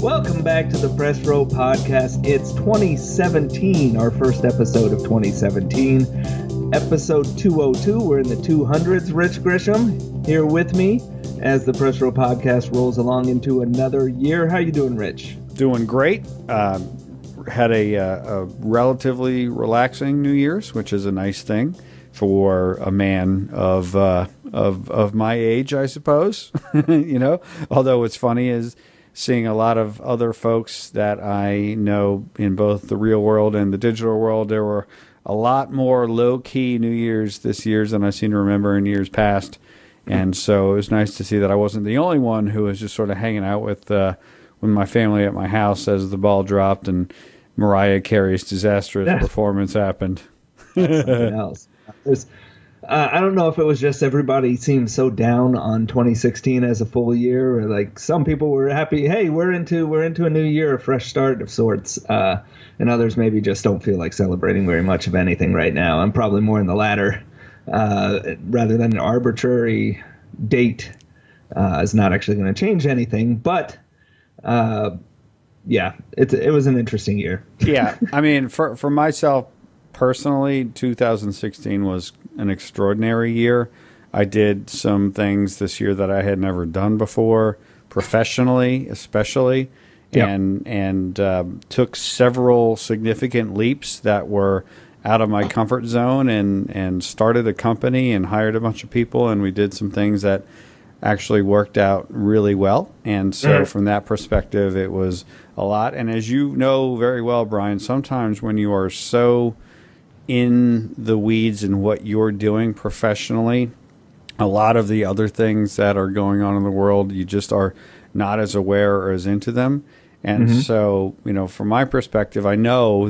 Welcome back to the Press Row Podcast. It's 2017, our first episode of 2017. Episode 202, we're in the 200s. Rich Grisham here with me as the Press Row Podcast rolls along into another year. How you doing, Rich? Doing great. Had a relatively relaxing New Year's, which is a nice thing for a man of my age, I suppose. You know, although what's funny is seeing a lot of other folks that I know in both the real world and the digital world. There were a lot more low-key New Year's this year than I seem to remember in years past. And so it was nice to see that I wasn't the only one who was just sort of hanging out with my family at my house as the ball dropped and Mariah Carey's disastrous performance happened. That's something else. I don't know if it was just everybody seemed so down on 2016 as a full year, or like some people were happy. Hey, we're into a new year, a fresh start of sorts, and others maybe just don't feel like celebrating very much of anything right now. I'm probably more in the latter, rather than an arbitrary date is not actually going to change anything. But yeah, it was an interesting year. Yeah, I mean, for myself personally, 2016 was an extraordinary year. I did some things this year that I had never done before, professionally especially, and took several significant leaps that were out of my comfort zone, and started a company and hired a bunch of people, and we did some things that actually worked out really well. And so from that perspective, it was a lot. And as you know very well, Bryan, sometimes when you are so in the weeds in what you're doing professionally, a lot of the other things that are going on in the world, you just are not as aware or as into them. And so, you know, from my perspective, I know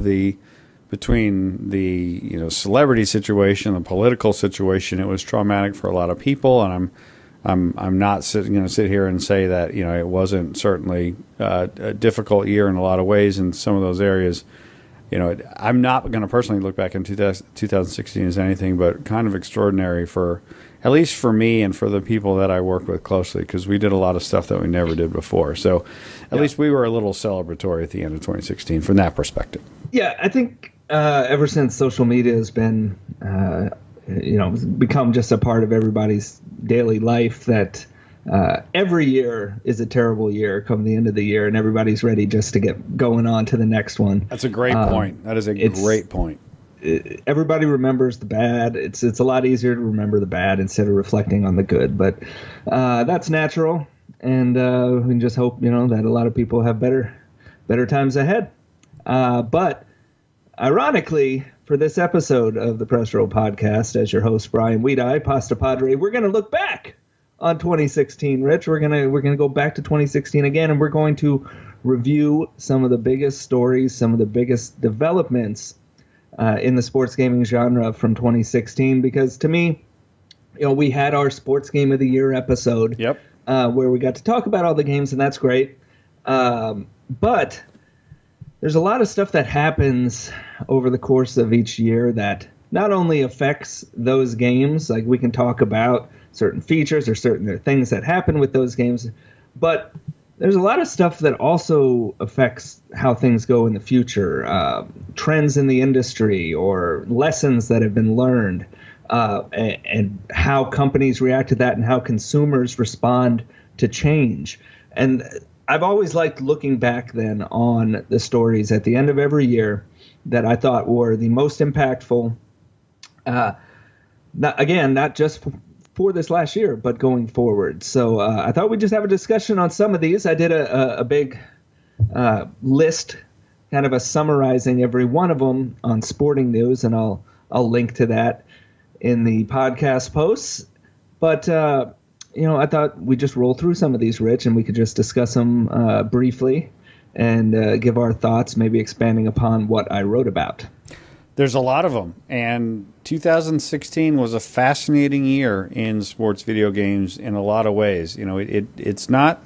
between the, you know, celebrity situation, the political situation, it was traumatic for a lot of people. And I'm not going to sit here and say that, you know, it wasn't certainly a difficult year in a lot of ways in some of those areas. You know, I'm not going to personally look back in 2016 as anything but kind of extraordinary, for at least for me and for the people that I work with closely, because we did a lot of stuff that we never did before. So at least we were a little celebratory at the end of 2016 from that perspective. Yeah, I think ever since social media has been, you know, become just a part of everybody's daily life, that every year is a terrible year come the end of the year, and everybody's ready just to get going on to the next one. That's a great point. That is a great point. Everybody remembers the bad. It's a lot easier to remember the bad instead of reflecting on the good. But that's natural, and we can just hope, you know, that a lot of people have better times ahead. But ironically, for this episode of the Press Row Podcast, as your host, Bryan Wiedey, Pasta Padre, we're going to look back on 2016, Rich. We're gonna go back to 2016 again, and we're going to review some of the biggest stories, some of the biggest developments in the sports gaming genre from 2016. Because to me, you know, we had our Sports Game of the Year episode, where we got to talk about all the games, and that's great. But there's a lot of stuff that happens over the course of each year that not only affects those games, like we can talk about certain features or certain things that happen with those games, but there's a lot of stuff that also affects how things go in the future, trends in the industry or lessons that have been learned, and how companies react to that and how consumers respond to change. And I've always liked looking back then on the stories at the end of every year that I thought were the most impactful, not just for this last year, but going forward. So I thought we'd just have a discussion on some of these. I did a big list, kind of a summarizing every one of them on Sporting News, and I'll link to that in the podcast posts. But you know, I thought we'd just roll through some of these, Rich, and we could just discuss them briefly and give our thoughts, maybe expanding upon what I wrote about. There's a lot of them, and 2016 was a fascinating year in sports video games in a lot of ways. You know, it's not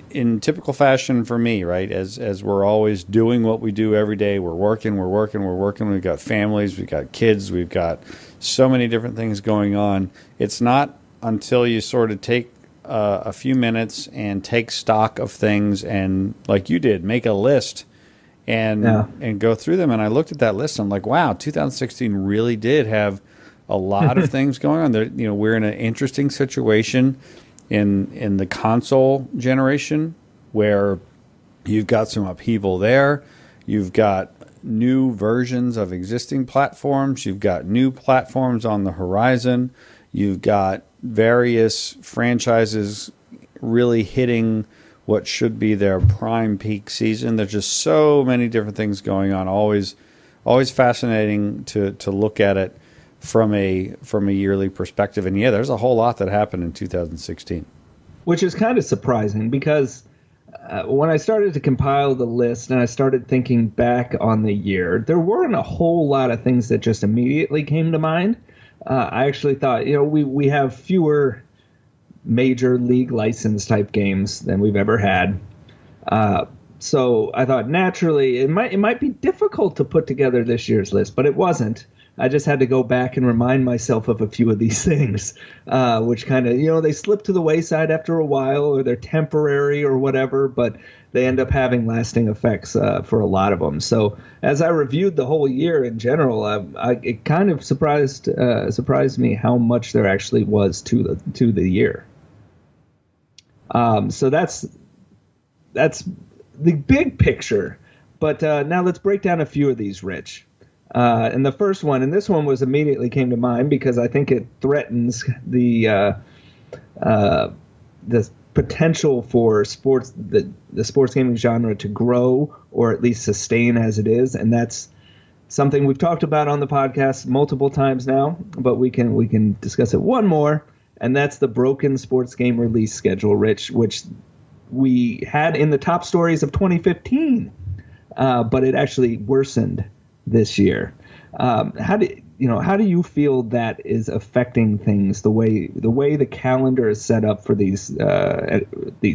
in typical fashion for me, right? As we're always doing what we do every day. We're working. We've got families, we've got kids, we've got so many different things going on. It's not until you sort of take a few minutes and take stock of things, and like you did, make a list and go through them. And I looked at that list, and I'm like, wow, 2016 really did have a lot of things going on there. You know, we're in an interesting situation in the console generation where you've got some upheaval there. You've got new versions of existing platforms. You've got new platforms on the horizon. You've got various franchises really hitting what should be their prime peak season. There's just so many different things going on. Always fascinating to look at it from a yearly perspective. And yeah, there's a whole lot that happened in 2016. Which is kind of surprising because when I started to compile the list and I started thinking back on the year, there weren't a whole lot of things that just immediately came to mind. I actually thought, we have fewer major league license type games than we've ever had. So I thought naturally it might be difficult to put together this year's list, but it wasn't. I just had to go back and remind myself of a few of these things, which kind of, they slip to the wayside after a while, or they're temporary or whatever, but they end up having lasting effects for a lot of them. So as I reviewed the whole year in general, it kind of surprised me how much there actually was to the year. So that's the big picture. But now let's break down a few of these, Rich. And the first one, and this one immediately came to mind because I think it threatens the potential for the sports gaming genre to grow or at least sustain as it is, and that's something we've talked about on the podcast multiple times now, but we can discuss it one more, and that's the broken sports game release schedule, Rich, which we had in the top stories of 2015, but it actually worsened this year. How do you feel that is affecting things, the way the calendar is set up for these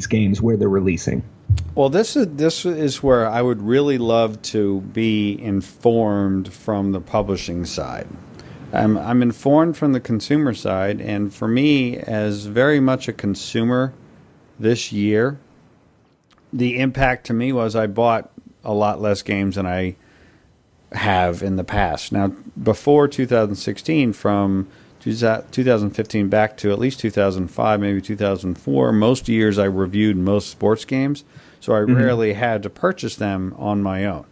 games where they're releasing? Well, this is where I would really love to be informed from the publishing side. I'm informed from the consumer side, and for me, as very much a consumer this year, the impact to me was I bought a lot less games than I have in the past. Now, before 2016, from 2015 back to at least 2005, maybe 2004, most years I reviewed most sports games, so I rarely had to purchase them on my own.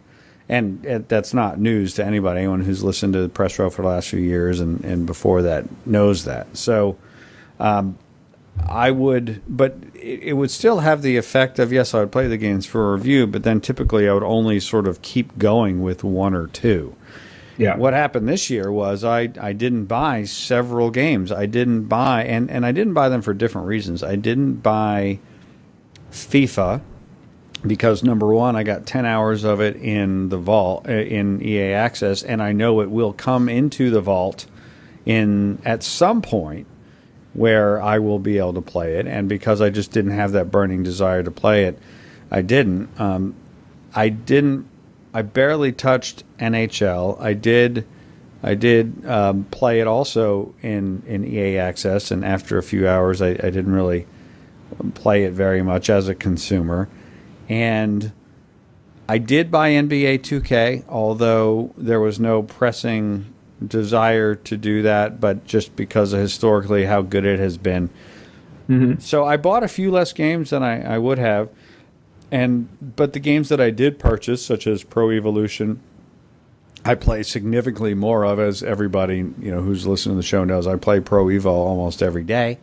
And that's not news to anybody. Anyone who's listened to the Press Row for the last few years and before that knows that. So I would, but it would still have the effect of, yes, I would play the games for a review, but then typically I would only sort of keep going with one or two. Yeah. What happened this year was I didn't buy several games. I didn't buy, and I didn't buy them for different reasons. I didn't buy FIFA because, number one, I got 10 hours of it in the vault, in EA Access, and I know it will come into the vault at some point where I will be able to play it, and because I just didn't have that burning desire to play it, I didn't. I barely touched NHL. I did play it also in EA Access, and after a few hours, I didn't really play it very much as a consumer. And I did buy NBA 2K, although there was no pressing desire to do that, but just because of historically how good it has been. So I bought a few less games than I would have, but the games that I did purchase, such as Pro Evolution, I play significantly more of, as everybody who's listening to the show knows. I play Pro Evo almost every day,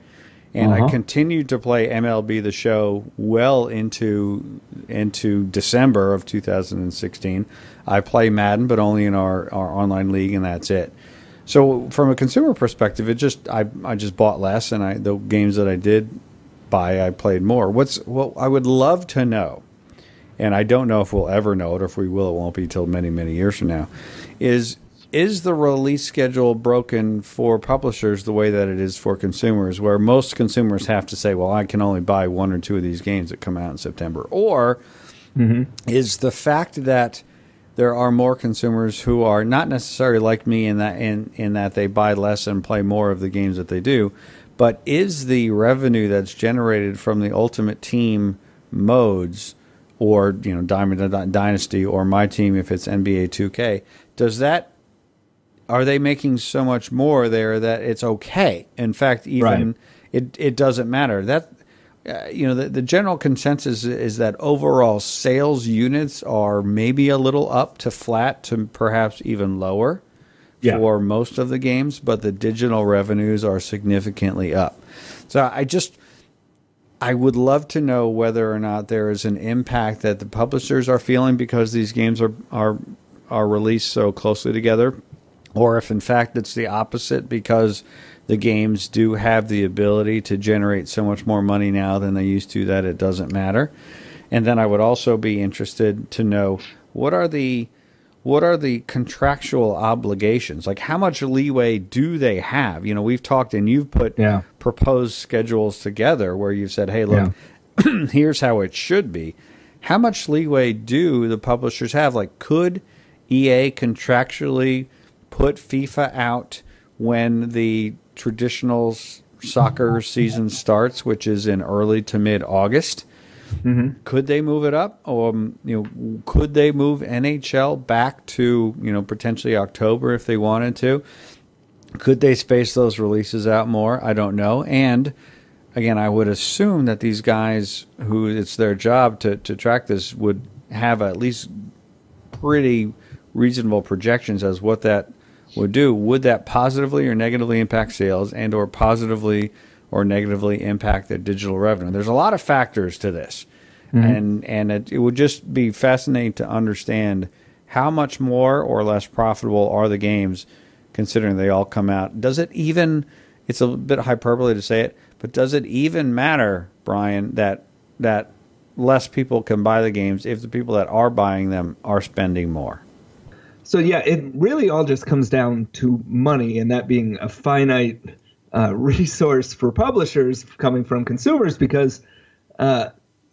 and I continued to play MLB The Show well into December of 2016. I play Madden, but only in our online league, and that's it. So from a consumer perspective, I just bought less, and the games that I did buy, I played more. What I would love to know, and I don't know if we'll ever know it, or if we will, it won't be till many, many years from now, is the release schedule broken for publishers the way that it is for consumers, where most consumers have to say, well, I can only buy one or two of these games that come out in September? Or is the fact that there are more consumers who are not necessarily like me in that they buy less and play more of the games that they do, But is the revenue that's generated from the Ultimate Team modes, or Diamond Dynasty, or My Team if it's NBA 2K, are they making so much more there that it's okay? In fact, even it doesn't matter. That the general consensus is that overall sales units are maybe a little up to flat to perhaps even lower for most of the games, but the digital revenues are significantly up. So I would love to know whether or not there is an impact that the publishers are feeling because these games are released so closely together, or if in fact it's the opposite because the games do have the ability to generate so much more money now than they used to that it doesn't matter. And then I would also be interested to know what are the contractual obligations? Like, how much leeway do they have? We've talked and you've put proposed schedules together where you've said, hey, look, here's how it should be. How much leeway do the publishers have? Like, could EA contractually put FIFA out when the traditional soccer season starts, which is in early to mid-August? Mm-hmm. Could they move it up, or could they move NHL back to potentially October if they wanted to? Could they space those releases out more? I don't know. And again, I would assume that these guys who it's their job to track this would have at least pretty reasonable projections as what that would do. Would that positively or negatively impact sales, and or positively or negatively impact their digital revenue? There's a lot of factors to this. Mm-hmm. And it would just be fascinating to understand how much more or less profitable are the games considering they all come out. Does it even, it's a bit hyperbole to say it, but does it even matter, Bryan, that less people can buy the games if the people that are buying them are spending more? So yeah, it really all just comes down to money, and that being a finite resource for publishers coming from consumers, because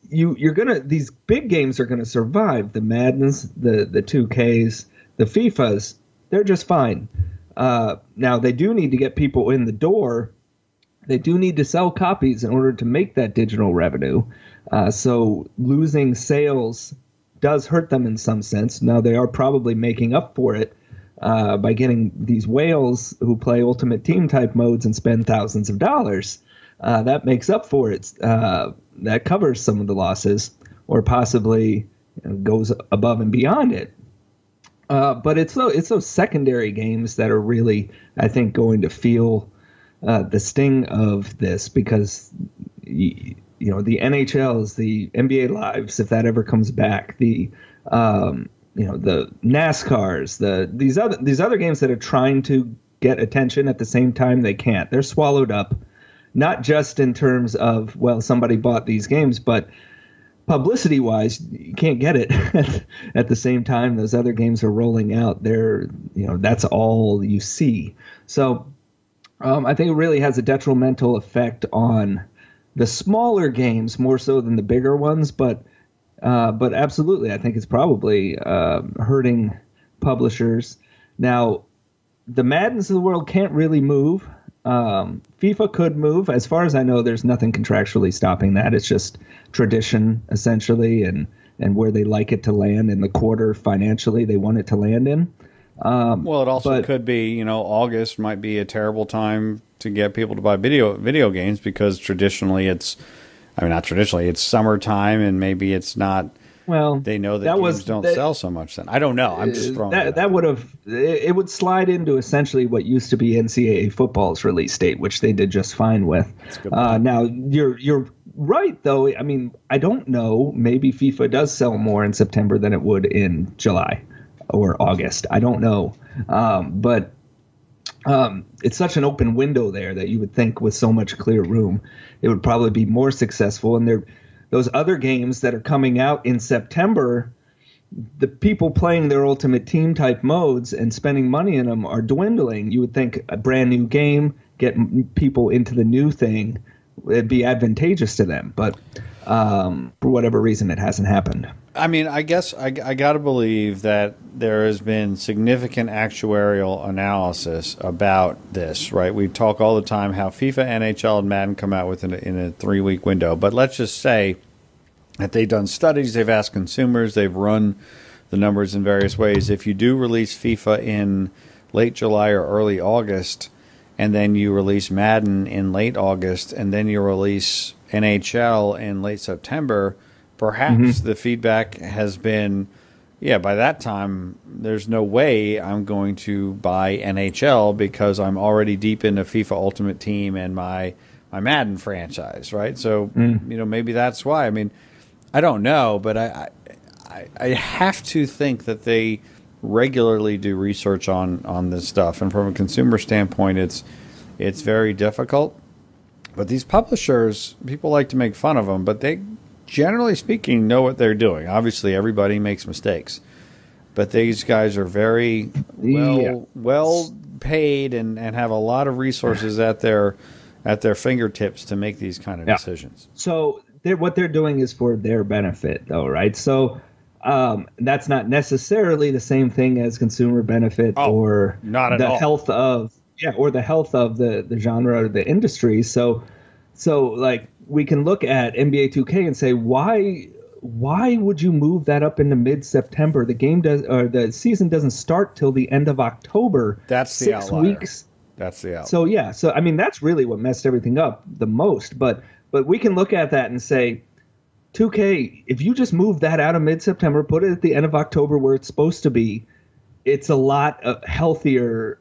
these big games are gonna survive. The Maddens, the 2Ks, the FIFAs, they're just fine. Now they do need to get people in the door. They do need to sell copies in order to make that digital revenue. So losing sales does hurt them in some sense. Now they are probably making up for it by getting these whales who play Ultimate Team type modes and spend thousands of dollars. That makes up for it. That covers some of the losses, or possibly goes above and beyond it. But it's those secondary games that are really, I think, going to feel the sting of this, because the NHLs, the NBA Lives, if that ever comes back, the NASCARs, these other games that are trying to get attention at the same time they can't. They're swallowed up, not just in terms of, well, somebody bought these games, but publicity wise, you can't get it at the same time those other games are rolling out. That's all you see. So I think it really has a detrimental effect on the smaller games more so than the bigger ones, but absolutely, I think it's probably hurting publishers. Now, the Maddens of the world can't really move. FIFA could move. As far as I know, there's nothing contractually stopping that. It's just tradition, essentially, and where they like it to land in the quarter financially they want it to land in. Well, it also could be, August might be a terrible time to get people to buy video games, because traditionally it's summertime, and maybe it's not. Well, they know that games don't sell so much then. I don't know. I'm just throwing it would slide into essentially what used to be NCAA football's release date, which they did just fine with. Now you're right, though. I mean, I don't know. Maybe FIFA does sell more in September than it would in July or August. I don't know. But it's such an open window there that you would think with so much clear room, it would probably be more successful. And those other games that are coming out in September, the people playing their Ultimate Team type modes and spending money in them are dwindling. You would think a brand new game, get people into the new thing, it'd be advantageous to them. But for whatever reason, it hasn't happened. I mean, I guess I got to believe that there has been significant actuarial analysis about this, right? We talk all the time how FIFA, NHL, and Madden come out within in a 3-week window. But let's just say that they've done studies, they've asked consumers, they've run the numbers in various ways. If you do release FIFA in late July or early August, and then you release Madden in late August, and then you release NHL in late September, perhaps the feedback has been, yeah, by that time, there's no way I'm going to buy NHL because I'm already deep into FIFA Ultimate Team and my Madden franchise, right? So, maybe that's why. I mean, I don't know, but I have to think that they regularly do research on this stuff. And from a consumer standpoint, it's very difficult. But these publishers, people like to make fun of them, but they, generally speaking, know what they're doing. Obviously, everybody makes mistakes, but these guys are very well paid and have a lot of resources at their fingertips to make these kind of decisions. So what they're doing is for their benefit, though, right? So that's not necessarily the same thing as consumer benefit or not at the all. health of the genre or the industry. So like we can look at NBA 2K and say, why would you move that up into mid-September? The season doesn't start till the end of October. That's the 6 outlier. weeks. That's the outlier. So I mean that's really what messed everything up the most. But we can look at that and say, 2K, if you just move that out of mid-September, put it at the end of October where it's supposed to be, it's a lot healthier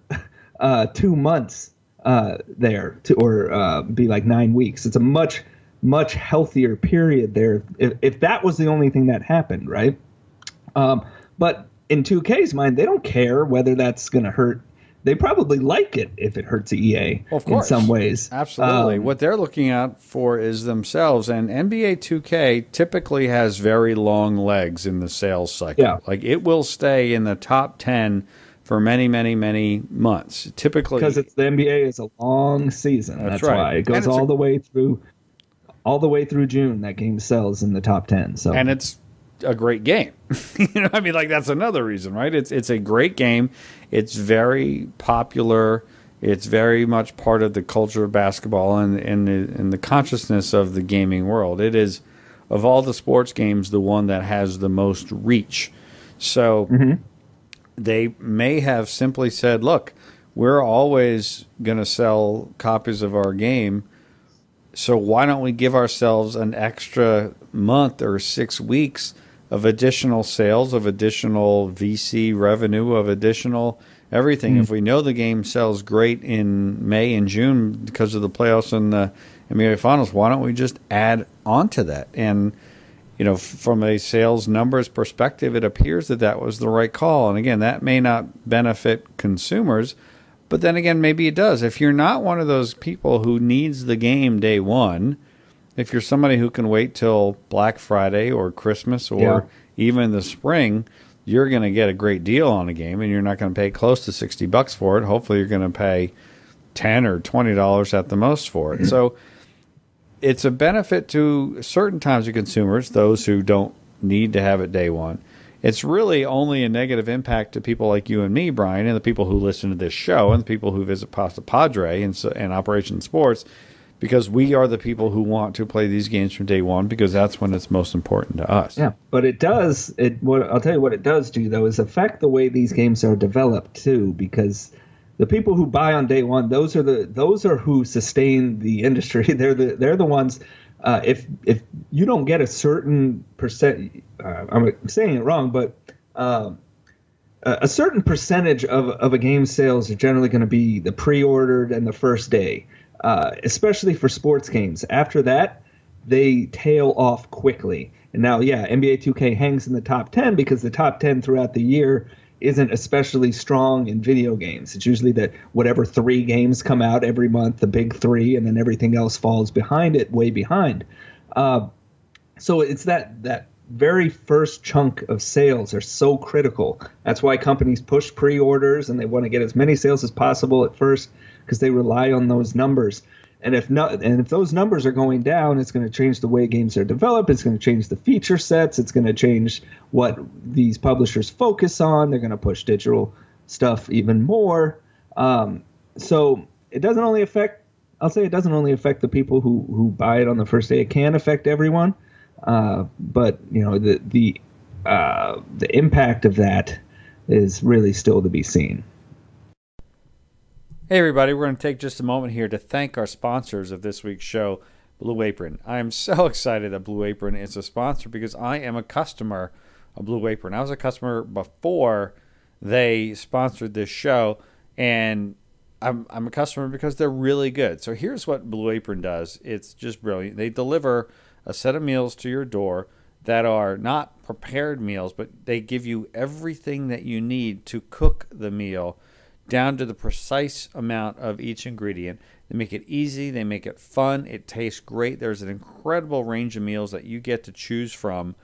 2 months there or be like 9 weeks. It's a much healthier period there if that was the only thing that happened, right? But in 2K's mind, they don't care whether that's going to hurt. They probably like it if it hurts EA of course. In some ways. Absolutely. What they're looking out for is themselves. And NBA 2K typically has very long legs in the sales cycle. Yeah. Like it will stay in the top 10 for many, many, many months. Typically, because the NBA is a long season. That's right. why it goes all the way through June. That game sells in the top 10. So and it's a great game. I mean, like that's another reason, right? It's a great game. It's very popular. It's very much part of the culture of basketball and the consciousness of the gaming world. It is, of all the sports games, the one that has the most reach. So they may have simply said, look, we're always going to sell copies of our game, so why don't we give ourselves an extra month or 6 weeks of additional sales, of additional VC revenue, of additional everything. If we know the game sells great in May and June because of the playoffs and the NBA Finals, why don't we just add on to that? And, from a sales numbers perspective, it appears that was the right call. And again, that may not benefit consumers, but then again, maybe it does. If you're not one of those people who needs the game day one, if you're somebody who can wait till Black Friday or Christmas or even the spring, you're going to get a great deal on a game, and you're not going to pay close to $60 for it. Hopefully, you're going to pay $10 or $20 at the most for it. So it's a benefit to certain kinds of consumers, those who don't need to have it day one. It's really only a negative impact to people like you and me, Brian, and the people who listen to this show and the people who visit Pasta Padre and Operation Sports, because we are the people who want to play these games from day one because that's when it's most important to us. Yeah, but it does. I'll tell you what it does do, though, is affect the way these games are developed, too, because the people who buy on day one, those are who sustain the industry. They're the ones. If you don't get a certain percent, I'm saying it wrong, but a certain percentage of a game's sales are generally going to be the pre-ordered and the first day, especially for sports games. After that, they tail off quickly. And now, NBA 2K hangs in the top 10 because the top 10 throughout the year isn't especially strong in video games. It's usually that whatever 3 games come out every month, the big 3, and then everything else falls behind it, way behind. So it's that very first chunk of sales are so critical. That's why companies push pre-orders and they want to get as many sales as possible at first because they rely on those numbers. And if those numbers are going down, it's going to change the way games are developed. It's going to change the feature sets. It's going to change what these publishers focus on. They're going to push digital stuff even more. So it doesn't only affect. I'll say it doesn't only affect the people who buy it on the first day. It can affect everyone, but the impact of that is really still to be seen. Hey everybody, we're going to take just a moment here to thank our sponsors of this week's show, Blue Apron. I am so excited that Blue Apron is a sponsor because I am a customer of Blue Apron. I was a customer before they sponsored this show, and I'm a customer because they're really good. So here's what Blue Apron does. It's just brilliant. They deliver a set of meals to your door that are not prepared meals, but they give you everything that you need to cook the meal down to the precise amount of each ingredient. They make it easy. They make it fun. It tastes great. There's an incredible range of meals that you get to choose from,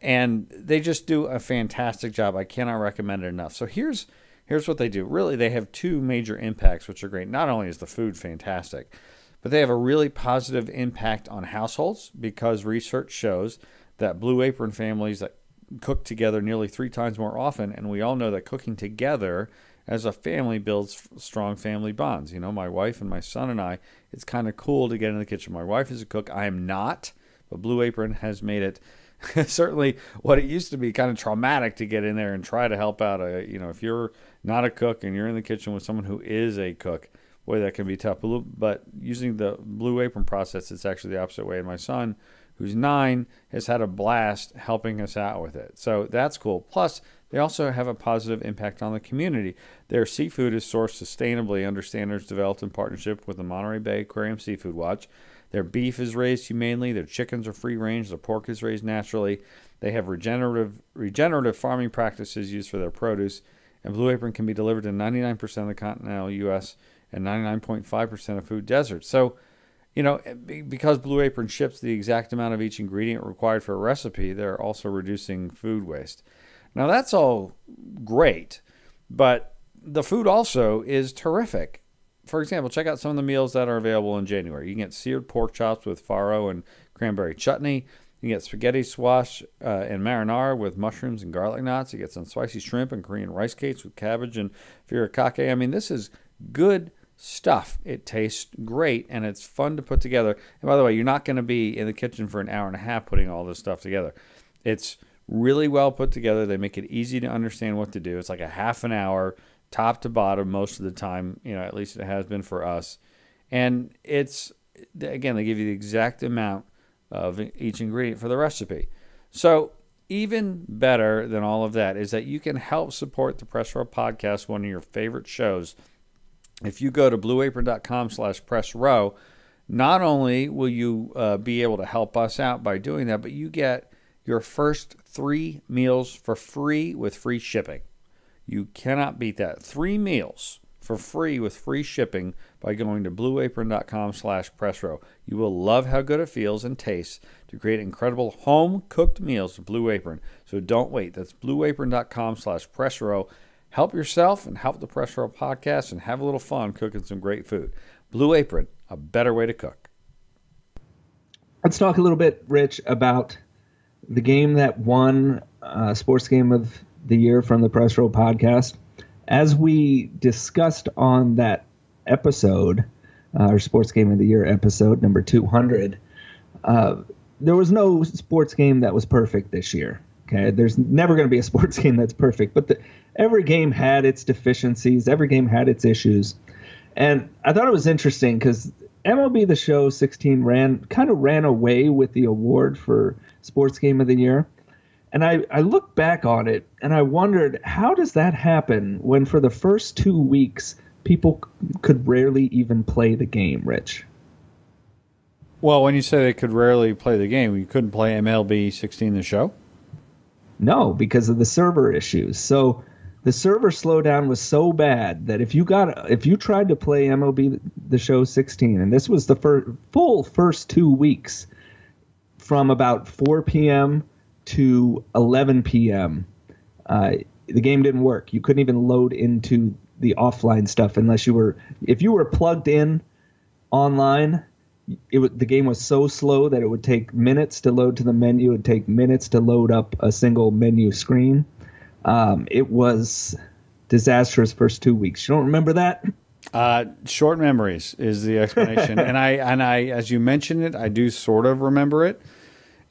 and they just do a fantastic job. I cannot recommend it enough. So here's what they do. Really, they have two major impacts, which are great. Not only is the food fantastic, but they have a really positive impact on households because research shows that Blue Apron families that cook together nearly 3 times more often, and we all know that cooking together as a family builds strong family bonds. You know, my wife and my son and I, it's kind of cool to get in the kitchen. My wife is a cook. I am not, but Blue Apron has made it certainly what it used to be kind of traumatic to get in there and try to help out. If you're not a cook and you're in the kitchen with someone who is a cook, boy, that can be tough. But using the Blue Apron process, it's actually the opposite way. And my son, who's 9, has had a blast helping us out with it. So that's cool. Plus, they also have a positive impact on the community. Their seafood is sourced sustainably under standards developed in partnership with the Monterey Bay Aquarium Seafood Watch. Their beef is raised humanely. Their chickens are free range. Their pork is raised naturally. They have regenerative farming practices used for their produce. And Blue Apron can be delivered to 99% of the continental U.S. and 99.5% of food deserts. So, because Blue Apron ships the exact amount of each ingredient required for a recipe, they're also reducing food waste. Now, that's all great, but the food also is terrific. For example, check out some of the meals that are available in January. You can get seared pork chops with farro and cranberry chutney. You can get spaghetti squash and marinara with mushrooms and garlic knots. You get some spicy shrimp and Korean rice cakes with cabbage and furikake. I mean, this is good stuff. It tastes great, and it's fun to put together. And by the way, you're not going to be in the kitchen for an hour and a half putting all this stuff together. It's really well put together. They make it easy to understand what to do. It's like a half an hour, top to bottom, most of the time, at least it has been for us. And it's, again, they give you the exact amount of each ingredient for the recipe. So even better than all of that is that you can help support the Press Row Podcast, one of your favorite shows. If you go to blueapron.com/pressrow, not only will you be able to help us out by doing that, but you get your first 3 meals for free with free shipping. You cannot beat that. 3 meals for free with free shipping by going to blueapron.com/pressrow. You will love how good it feels and tastes to create incredible home-cooked meals with Blue Apron. So don't wait. That's blueapron.com/pressrow. Help yourself and help the Press Row Podcast and have a little fun cooking some great food. Blue Apron, a better way to cook. Let's talk a little bit, Rich, about the game that won Sports Game of the Year from the Press Row Podcast. As we discussed on that episode, our Sports Game of the Year episode, number 200, there was no sports game that was perfect this year. Okay, there's never going to be a sports game that's perfect, but every game had its deficiencies. Every game had its issues. And I thought it was interesting because MLB The Show 16 ran away with the award for Sports Game of the Year. And I looked back on it and I wondered, how does that happen when for the first 2 weeks people could rarely even play the game, Rich? Well, when you say they could rarely play the game, you couldn't play MLB 16 The Show? No, because of the server issues. So the server slowdown was so bad that if you tried to play MLB The Show 16, and this was the first 2 weeks from about 4 p.m. to 11 p.m., the game didn't work. You couldn't even load into the offline stuff if you were plugged in online, the game was so slow that it would take minutes to load to the menu. It would take minutes to load up a single menu screen. It was disastrous first 2 weeks. You don't remember that? Short memories is the explanation. and I, as you mentioned it, I do sort of remember it.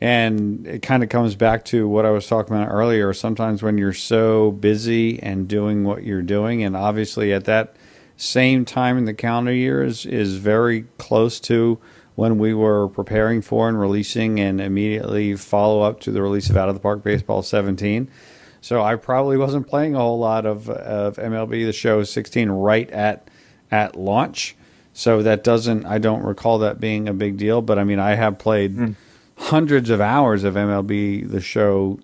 And it kind of comes back to what I was talking about earlier. Sometimes when you're so busy and doing what you're doing, and obviously at that same time in the calendar year is very close to when we were preparing for and releasing and immediately follow up to the release of Out of the Park Baseball 17. So I probably wasn't playing a whole lot of MLB The Show 16 right at launch. So I don't recall that being a big deal. But I mean, I have played hundreds of hours of MLB The Show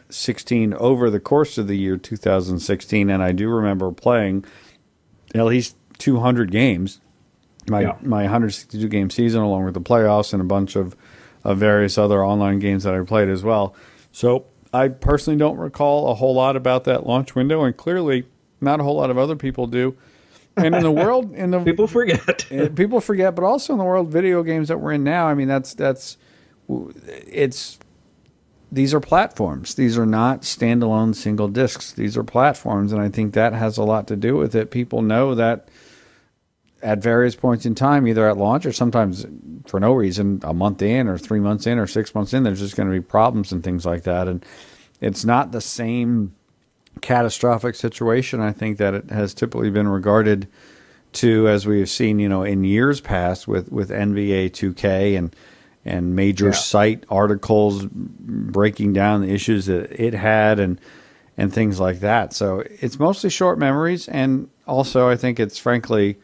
16 over the course of the year 2016, and I do remember playing at least 200 games, my 162 game season, along with the playoffs and a bunch of various other online games that I played as well. So I personally don't recall a whole lot about that launch window, and clearly not a whole lot of other people do. And in the world, people forget, but also in the world of video games that we're in now, I mean, these are platforms. These are not standalone single discs. These are platforms, and I think that has a lot to do with it. People know that at various points in time, either at launch or sometimes for no reason, a month in or 3 months in or 6 months in, there's just going to be problems and things like that. And it's not the same catastrophic situation, I think, that it has typically been regarded to, as we've seen, in years past with NBA 2K and major site articles breaking down the issues that it had and things like that. So it's mostly short memories, and also I think it's frankly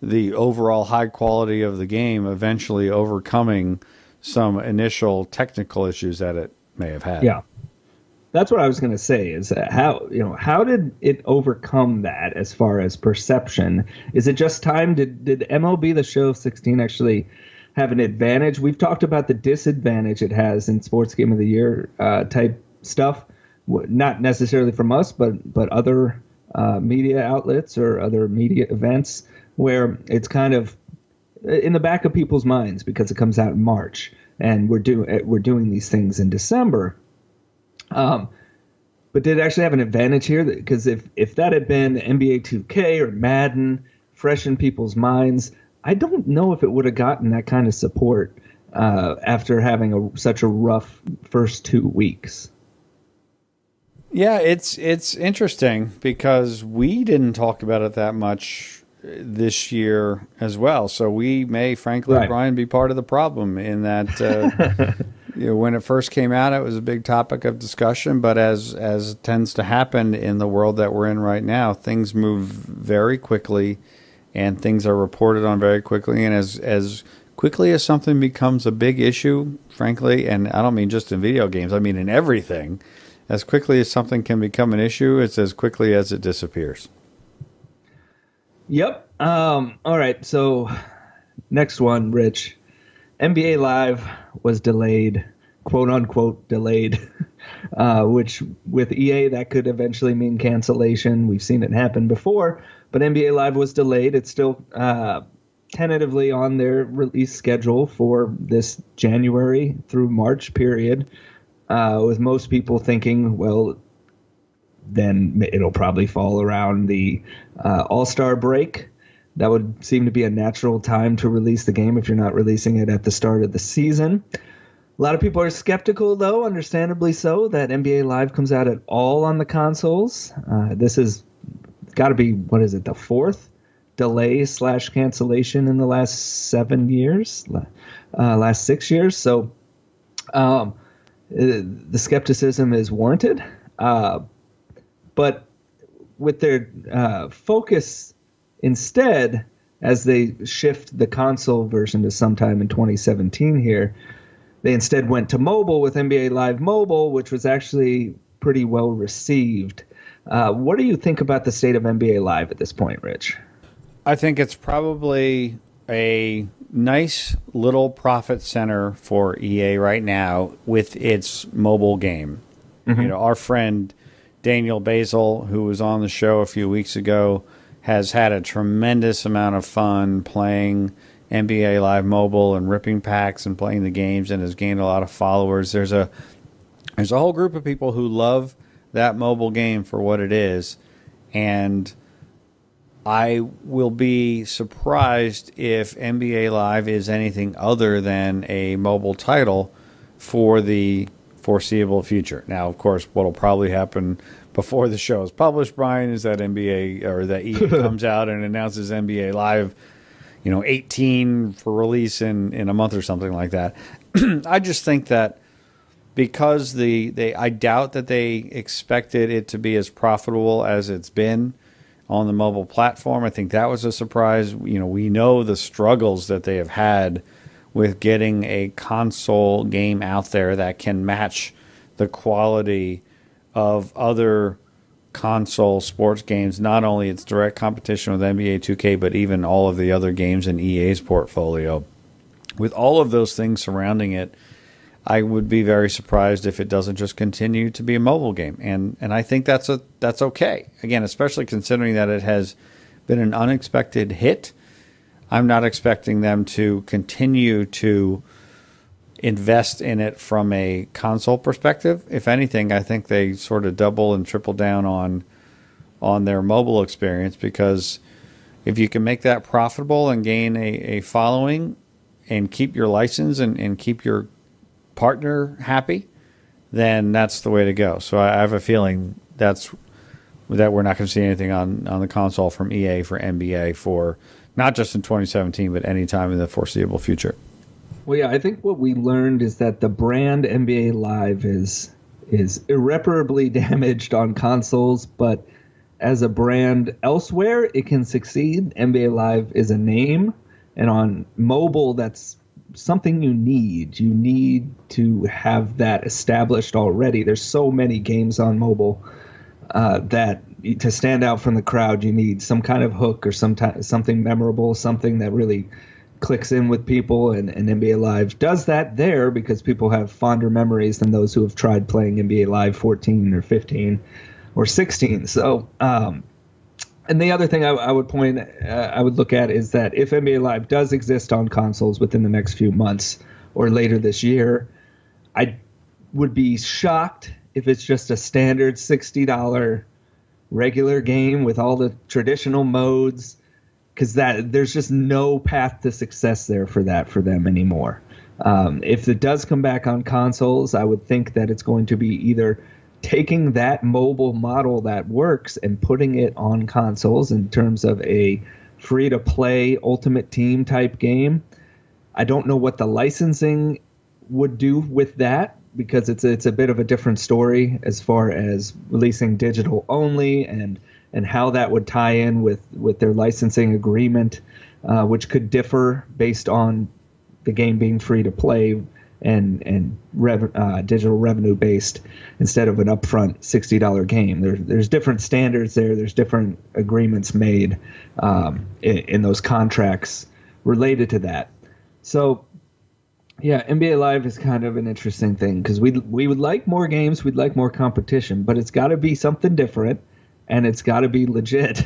the overall high quality of the game eventually overcoming some initial technical issues that it may have had. Yeah. That's what I was going to say, is how did it overcome that as far as perception? Is it just time? Did MLB The Show 16 actually have an advantage? We've talked about the disadvantage it has in Sports Game of the Year type stuff, not necessarily from us, but other media outlets or other media events, where it's kind of in the back of people's minds because it comes out in March and we're doing these things in December. But did it actually have an advantage here? Because if that had been NBA 2K or Madden, fresh in people's minds, I don't know if it would have gotten that kind of support after having such a rough first 2 weeks. Yeah, it's interesting because we didn't talk about it that much this year as well. So we may, frankly, right, Bryan, be part of the problem in that when it first came out, it was a big topic of discussion. But as tends to happen in the world that we're in right now, things move very quickly. And things are reported on very quickly, and as quickly as something becomes a big issue, frankly, and I don't mean just in video games, I mean in everything, as quickly as something can become an issue, it's as quickly as it disappears. Yep. All right, so next one, Rich. NBA Live was delayed, quote-unquote delayed, which with EA, that could eventually mean cancellation. We've seen it happen before. But NBA Live was delayed. It's still tentatively on their release schedule for this January through March period, with most people thinking, well, then it'll probably fall around the All-Star break. That would seem to be a natural time to release the game if you're not releasing it at the start of the season. A lot of people are skeptical, though, understandably so, that NBA Live comes out at all on the consoles. This is got to be, what is it, the fourth delay / cancellation in the last 7 years, last 6 years. So the skepticism is warranted. But with their focus instead, as they shift the console version to sometime in 2017 here, they instead went to mobile with NBA Live Mobile, which was actually pretty well received. What do you think about the state of NBA Live at this point, Rich? I think it's probably a nice little profit center for EA right now with its mobile game. Mm-hmm. Our friend Daniel Basil, who was on the show a few weeks ago, has had a tremendous amount of fun playing NBA Live Mobile and ripping packs and playing the games, and has gained a lot of followers. There's a whole group of people who love that mobile game for what it is, and I will be surprised if NBA Live is anything other than a mobile title for the foreseeable future. Now, of course, what will probably happen before the show is published, Bryan, is that NBA or that EA comes out and announces NBA Live, 18 for release in a month or something like that. I just think that because I doubt that they expected it to be as profitable as it's been on the mobile platform. I think that was a surprise. We know the struggles that they have had with getting a console game out there that can match the quality of other console sports games, not only its direct competition with NBA 2K, but even all of the other games in EA's portfolio. With all of those things surrounding it, I would be very surprised if it doesn't just continue to be a mobile game. And I think that's okay. Again, especially considering that it has been an unexpected hit. I'm not expecting them to continue to invest in it from a console perspective. If anything, I think they sort of double and triple down on their mobile experience, because if you can make that profitable and gain a following and keep your license and keep your partner happy, then that's the way to go. So I have a feeling that we're not going to see anything on the console from EA for NBA for not just in 2017, but any time in the foreseeable future. Well, yeah, I think what we learned is that the brand NBA Live is irreparably damaged on consoles, but as a brand elsewhere, it can succeed. NBA Live is a name, and on mobile, that's something you need. You need to have that established already. There's so many games on mobile that to stand out from the crowd, you need some kind of hook or something memorable, something that really clicks in with people, and NBA Live does that there because people have fonder memories than those who have tried playing NBA Live 14 or 15 or 16. So, and the other thing I would look at is that if NBA Live does exist on consoles within the next few months or later this year, I would be shocked if it's just a standard $60 regular game with all the traditional modes, because there's just no path to success there for them anymore. If it does come back on consoles, I would think that it's going to be either taking that mobile model that works and putting it on consoles in terms of a free-to-play Ultimate Team type game. I don't know what the licensing would do with that, because it's a bit of a different story as far as releasing digital only and how that would tie in with their licensing agreement, which could differ based on the game being free to play and digital revenue based instead of an upfront $60 game. There's different standards there. There's different agreements made in those contracts related to that. So, yeah, NBA Live is kind of an interesting thing, because we would like more games, we'd like more competition, but it's got to be something different, and it's got to be legit,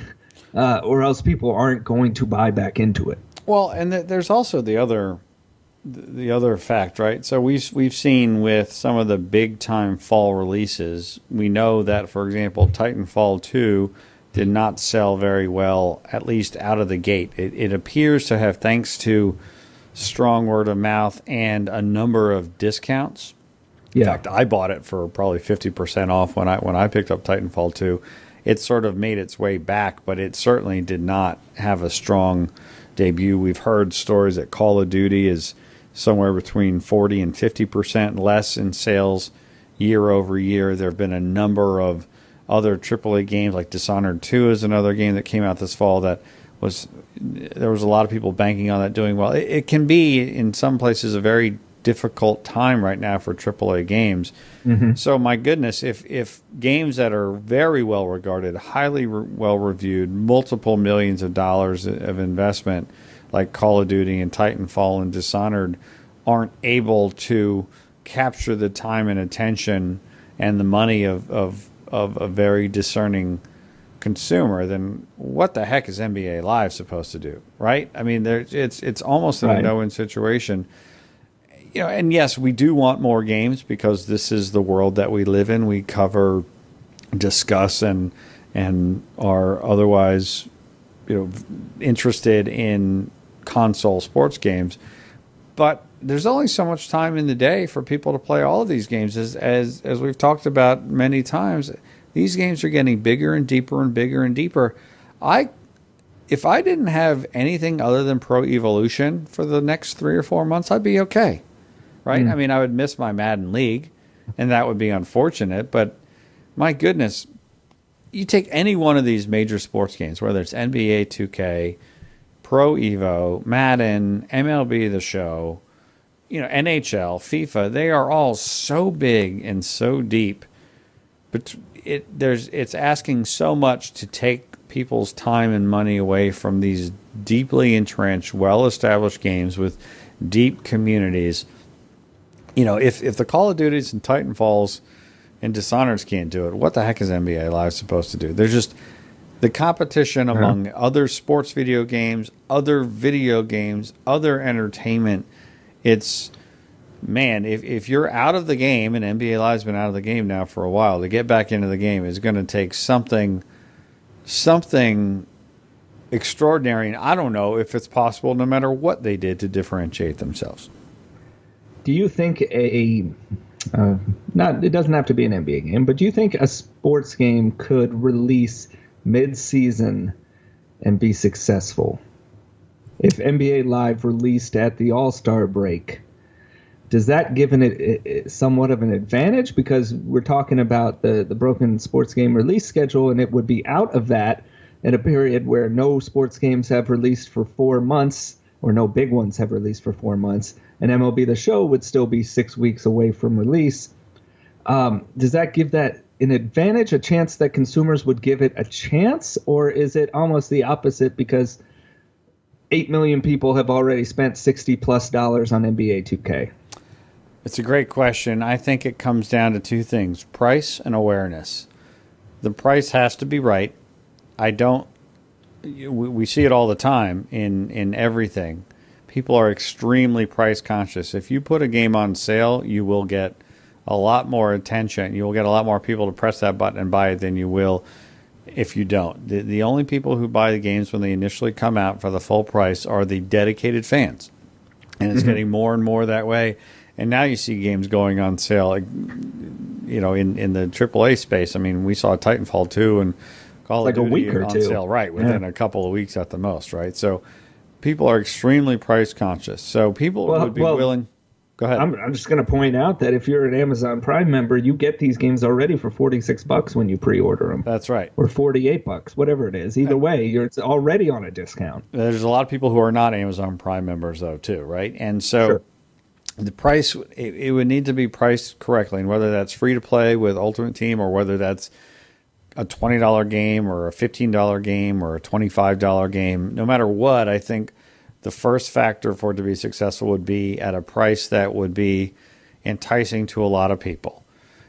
or else people aren't going to buy back into it. Well, and there's also the other fact, right? So we've seen with some of the big time fall releases, we know that, for example, Titanfall 2 did not sell very well, at least out of the gate. It appears to have, thanks to strong word of mouth and a number of discounts. Yeah. In fact, I bought it for probably 50% off when I picked up Titanfall 2. It sort of made its way back, but it certainly did not have a strong debut. We've heard stories that Call of Duty is somewhere between 40 and 50% less in sales year over year. There have been a number of other AAA games, like Dishonored 2 is another game that came out this fall that there was a lot of people banking on that doing well. It can be, in some places, a very difficult time right now for AAA games. Mm-hmm. So, my goodness, if games that are very well regarded, highly well reviewed, multiple millions of dollars of investment, like Call of Duty and Titanfall and Dishonored, aren't able to capture the time and attention and the money of a very discerning consumer, then what the heck is NBA Live supposed to do, right? I mean, it's almost a no-win situation. You know, and yes, we do want more games because this is the world that we live in. We cover, discuss, and are otherwise, you know, interested in console sports games. But there's only so much time in the day for people to play all of these games. As we've talked about many times, these games are getting bigger and deeper and bigger and deeper. If I didn't have anything other than Pro Evolution for the next 3 or 4 months, I'd be okay. Right? I mean, I would miss my Madden League, and that would be unfortunate. But my goodness, you take any one of these major sports games, whether it's NBA 2K, Pro Evo, Madden, MLB The Show, you know, NHL, FIFA, they are all so big and so deep. But it's asking so much to take people's time and money away from these deeply entrenched, well-established games with deep communities. You know, if the Call of Duties and Titanfalls and Dishonored's can't do it, what the heck is NBA Live supposed to do? There's just the competition among other sports video games, other entertainment. It's, man, if you're out of the game, and NBA Live's been out of the game now for a while, to get back into the game is going to take something extraordinary. And I don't know if it's possible no matter what they did to differentiate themselves. Do you think it doesn't have to be an NBA game, but do you think a sports game could release mid-season and be successful? If NBA Live released at the All-Star break, does that give it somewhat of an advantage? Because we're talking about the broken sports game release schedule, and it would be out of that in a period where no sports games have released for 4 months, or no big ones have released for 4 months, and MLB The Show would still be 6 weeks away from release. Does that give that an advantage, a chance that consumers would give it a chance, or is it almost the opposite because 8 million people have already spent $60+ on NBA 2K? It's a great question. I think it comes down to two things: price and awareness. The price has to be right. We see it all the time in everything. People are extremely price conscious. If you put a game on sale, you will get a lot more attention. You will get a lot more people to press that button and buy it than you will if you don't. The only people who buy the games when they initially come out for the full price are the dedicated fans. And it's getting more and more that way. And now you see games going on sale, you know, in the AAA space. I mean, we saw Titanfall 2 and Call of Duty on sale, right, within a couple of weeks at the most, right? So people are extremely price conscious. So people would be willing. Go ahead. I'm just going to point out that if you're an Amazon Prime member, you get these games already for $46 when you pre-order them. That's right. Or $48, whatever it is. Either way, it's already on a discount. There's a lot of people who are not Amazon Prime members, though, too, right? And so the price, it would need to be priced correctly, and whether that's free to play with Ultimate Team or whether that's a $20 game or a $15 game or a $25 game, no matter what, I think the first factor for it to be successful would be at a price that would be enticing to a lot of people.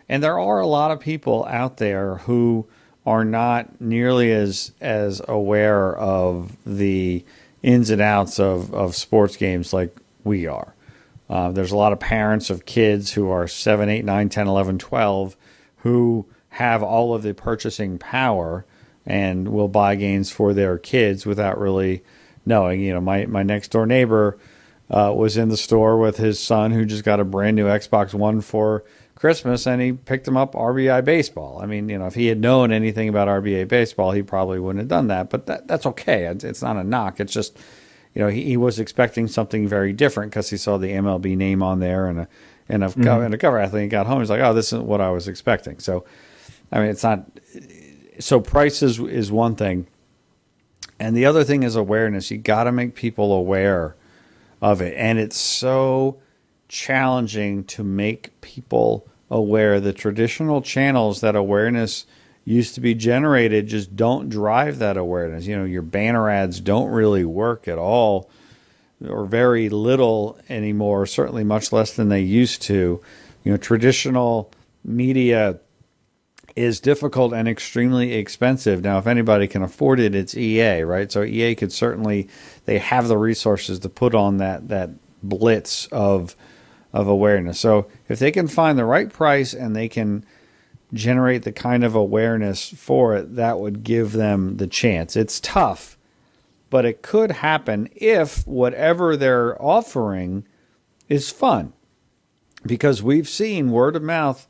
And there are a lot of people out there who are not nearly as aware of the ins and outs of sports games like we are. There's a lot of parents of kids who are 7, 8, 9, 10, 11, 12 who have all of the purchasing power and will buy games for their kids without really knowing. You know, my next door neighbor was in the store with his son who just got a brand new Xbox One for Christmas, and he picked him up RBI baseball. I mean, you know, if he had known anything about RBI baseball, he probably wouldn't have done that. But that's okay. It's not a knock. It's just, you know, he was expecting something very different because he saw the MLB name on there and a cover athlete. He got home, he's like, oh, this isn't what I was expecting. So, I mean, it's not. So price is one thing. And the other thing is awareness. You got to make people aware of it. And it's so challenging to make people aware. The traditional channels that awareness used to be generated just don't drive that awareness. You know, your banner ads don't really work at all or very little anymore, certainly much less than they used to. You know, traditional media is difficult and extremely expensive. Now, if anybody can afford it, it's EA, right? So EA could certainly, they have the resources to put on that blitz of awareness. So if they can find the right price and they can generate the kind of awareness for it, that would give them the chance. It's tough, but it could happen if whatever they're offering is fun. Because we've seen word of mouth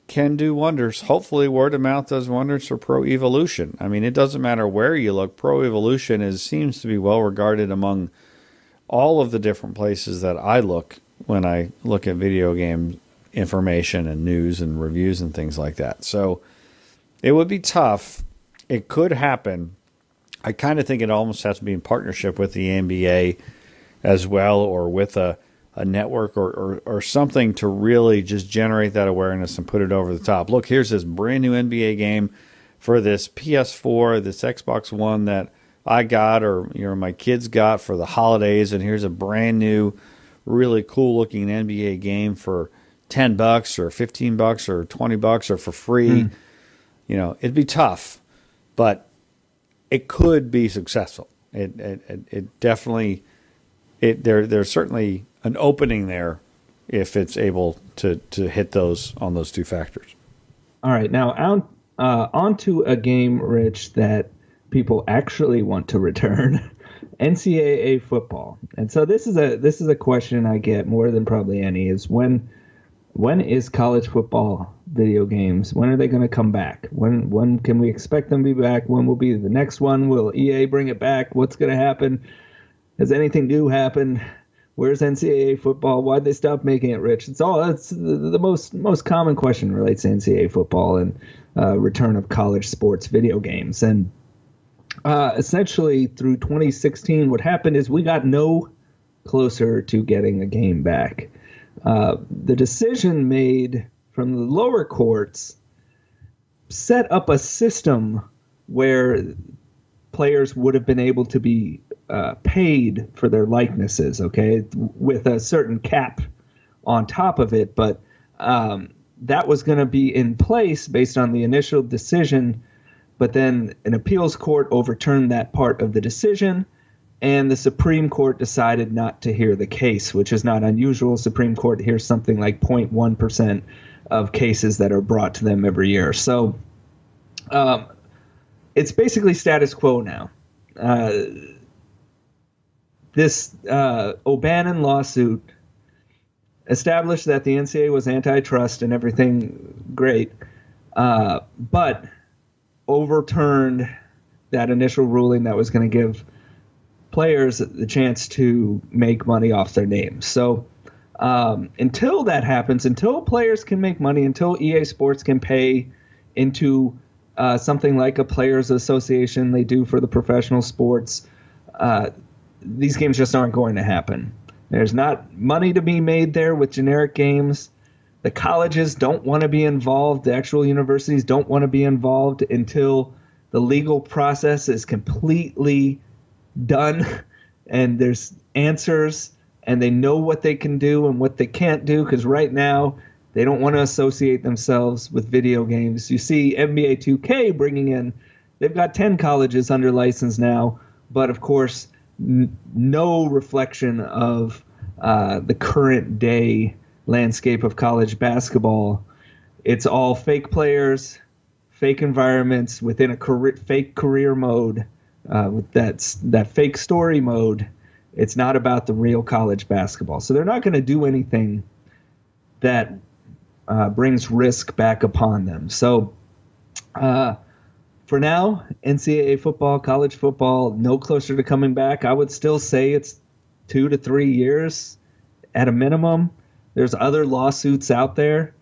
can do wonders. Hopefully word of mouth does wonders for Pro Evolution. I mean, it doesn't matter where you look. Pro Evolution seems to be well regarded among all of the different places that I look when I look at video game information and news and reviews and things like that. So it would be tough. It could happen. I kind of think it almost has to be in partnership with the NBA as well, or with a network or something to really just generate that awareness and put it over the top. Look, here's this brand new NBA game for this PS4, this Xbox One that I got, or my kids got for the holidays, and here's a brand new, really cool looking NBA game for $10 or $15 or $20 or for free. It'd be tough, but it could be successful. It definitely, there's certainly an opening there if it's able to hit on those two factors. All right, now onto a game, Rich, that people actually want to return. NCAA football. And so this is a question I get more than probably any, is when is college football video games? When are they going to come back? When can we expect them to be back? When will be the next one? Will EA bring it back? What's going to happen? Has anything new happened? Where's NCAA football? Why'd they stop making it, Rich? It's the most common question relates to NCAA football and return of college sports video games. And essentially through 2016, what happened is we got no closer to getting a game back. The decision made from the lower courts set up a system where players would have been able to be paid for their likenesses, okay, with a certain cap on top of it. But that was going to be in place based on the initial decision. But then an appeals court overturned that part of the decision, and the Supreme Court decided not to hear the case, which is not unusual. Supreme Court hears something like 0.1% of cases that are brought to them every year. So it's basically status quo now. This O'Bannon lawsuit established that the NCAA was antitrust and everything great, but overturned that initial ruling that was going to give players the chance to make money off their names. So until that happens, until players can make money, until EA Sports can pay into something like a players association they do for the professional sports, these games just aren't going to happen. There's not money to be made there with generic games. The colleges don't want to be involved. The actual universities don't want to be involved until the legal process is completely done and there's answers and they know what they can do and what they can't do, because right now they don't want to associate themselves with video games. You see NBA 2K bringing in, they've got 10 colleges under license now, but of course no reflection of the current day landscape of college basketball. It's all fake players, fake environments within a fake career mode, with that fake story mode. It's not about the real college basketball. So they're not going to do anything that brings risk back upon them. So for now, NCAA football, college football, no closer to coming back. I would still say it's 2 to 3 years at a minimum. There's other lawsuits out there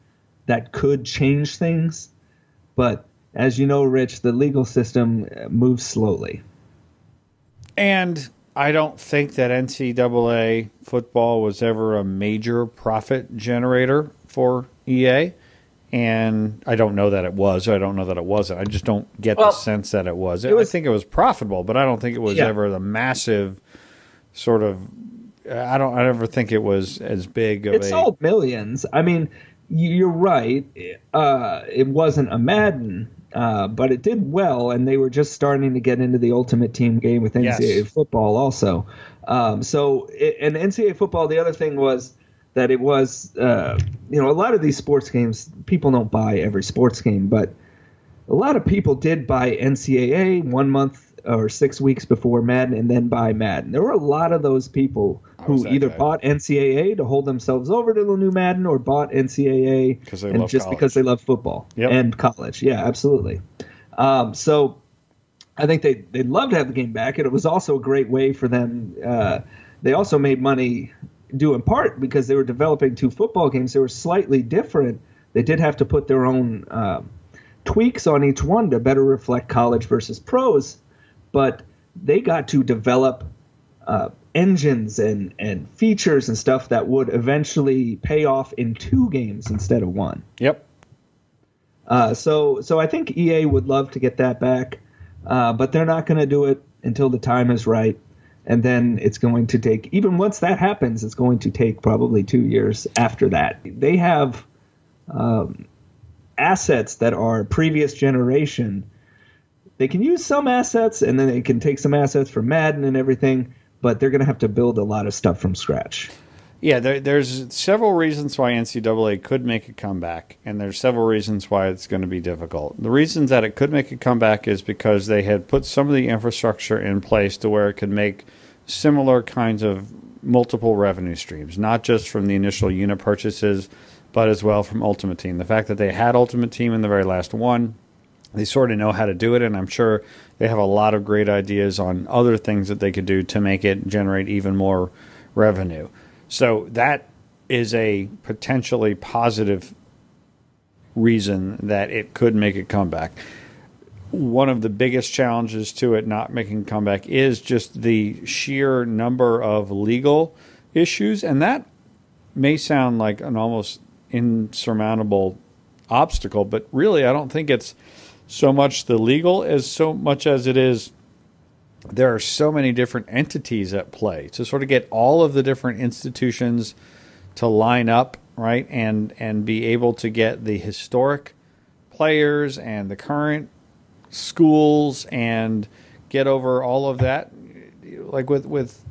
that could change things. But as you know, Rich, the legal system moves slowly. And I don't think that NCAA football was ever a major profit generator for EA. And I don't know that it was. I don't know that it wasn't. I just don't get the sense that it was. I think it was profitable, but I don't think it was ever the massive sort of. I don't ever think it was as big of It sold millions. I mean, You're right. It wasn't a Madden, but it did well, and they were just starting to get into the Ultimate Team game with NCAA Yes. football also. And NCAA football, the other thing was that it was, a lot of these sports games, people don't buy every sports game, but a lot of people did buy NCAA 1 month or 6 weeks before Madden and then buy Madden. There were a lot of those people who either bought NCAA to hold themselves over to the new Madden or bought NCAA because they love football and college. Yeah, absolutely. So I think they'd love to have the game back, and it was also a great way for them. They also made money due in part because they were developing 2 football games. They were slightly different. They did have to put their own tweaks on each one to better reflect college versus pros, but they got to develop engines and features and stuff that would eventually pay off in 2 games instead of 1. Yep. So I think EA would love to get that back, but they're not going to do it until the time is right. And then it's going to take, even once that happens, it's going to take probably 2 years after that. They have assets that are previous generation. They can use some assets, and then they can take some assets from Madden and everything, but they're going to have to build a lot of stuff from scratch. Yeah, there's several reasons why NCAA could make a comeback, and there's several reasons why it's going to be difficult. The reasons that it could make a comeback is because they had put some of the infrastructure in place to where it could make similar kinds of multiple revenue streams, not just from the initial unit purchases, but as well from Ultimate Team. The fact that they had Ultimate Team in the very last one, they sort of know how to do it, and I'm sure they have a lot of great ideas on other things that they could do to make it generate even more revenue. So that is a potentially positive reason that it could make a comeback. One of the biggest challenges to it not making a comeback is just the sheer number of legal issues, and that may sound like an almost insurmountable obstacle, but really I don't think it's so much the legal as so much as it is there are so many different entities at play to sort of get all of the different institutions to line up, right, and be able to get the historic players and the current schools and get over all of that. Like with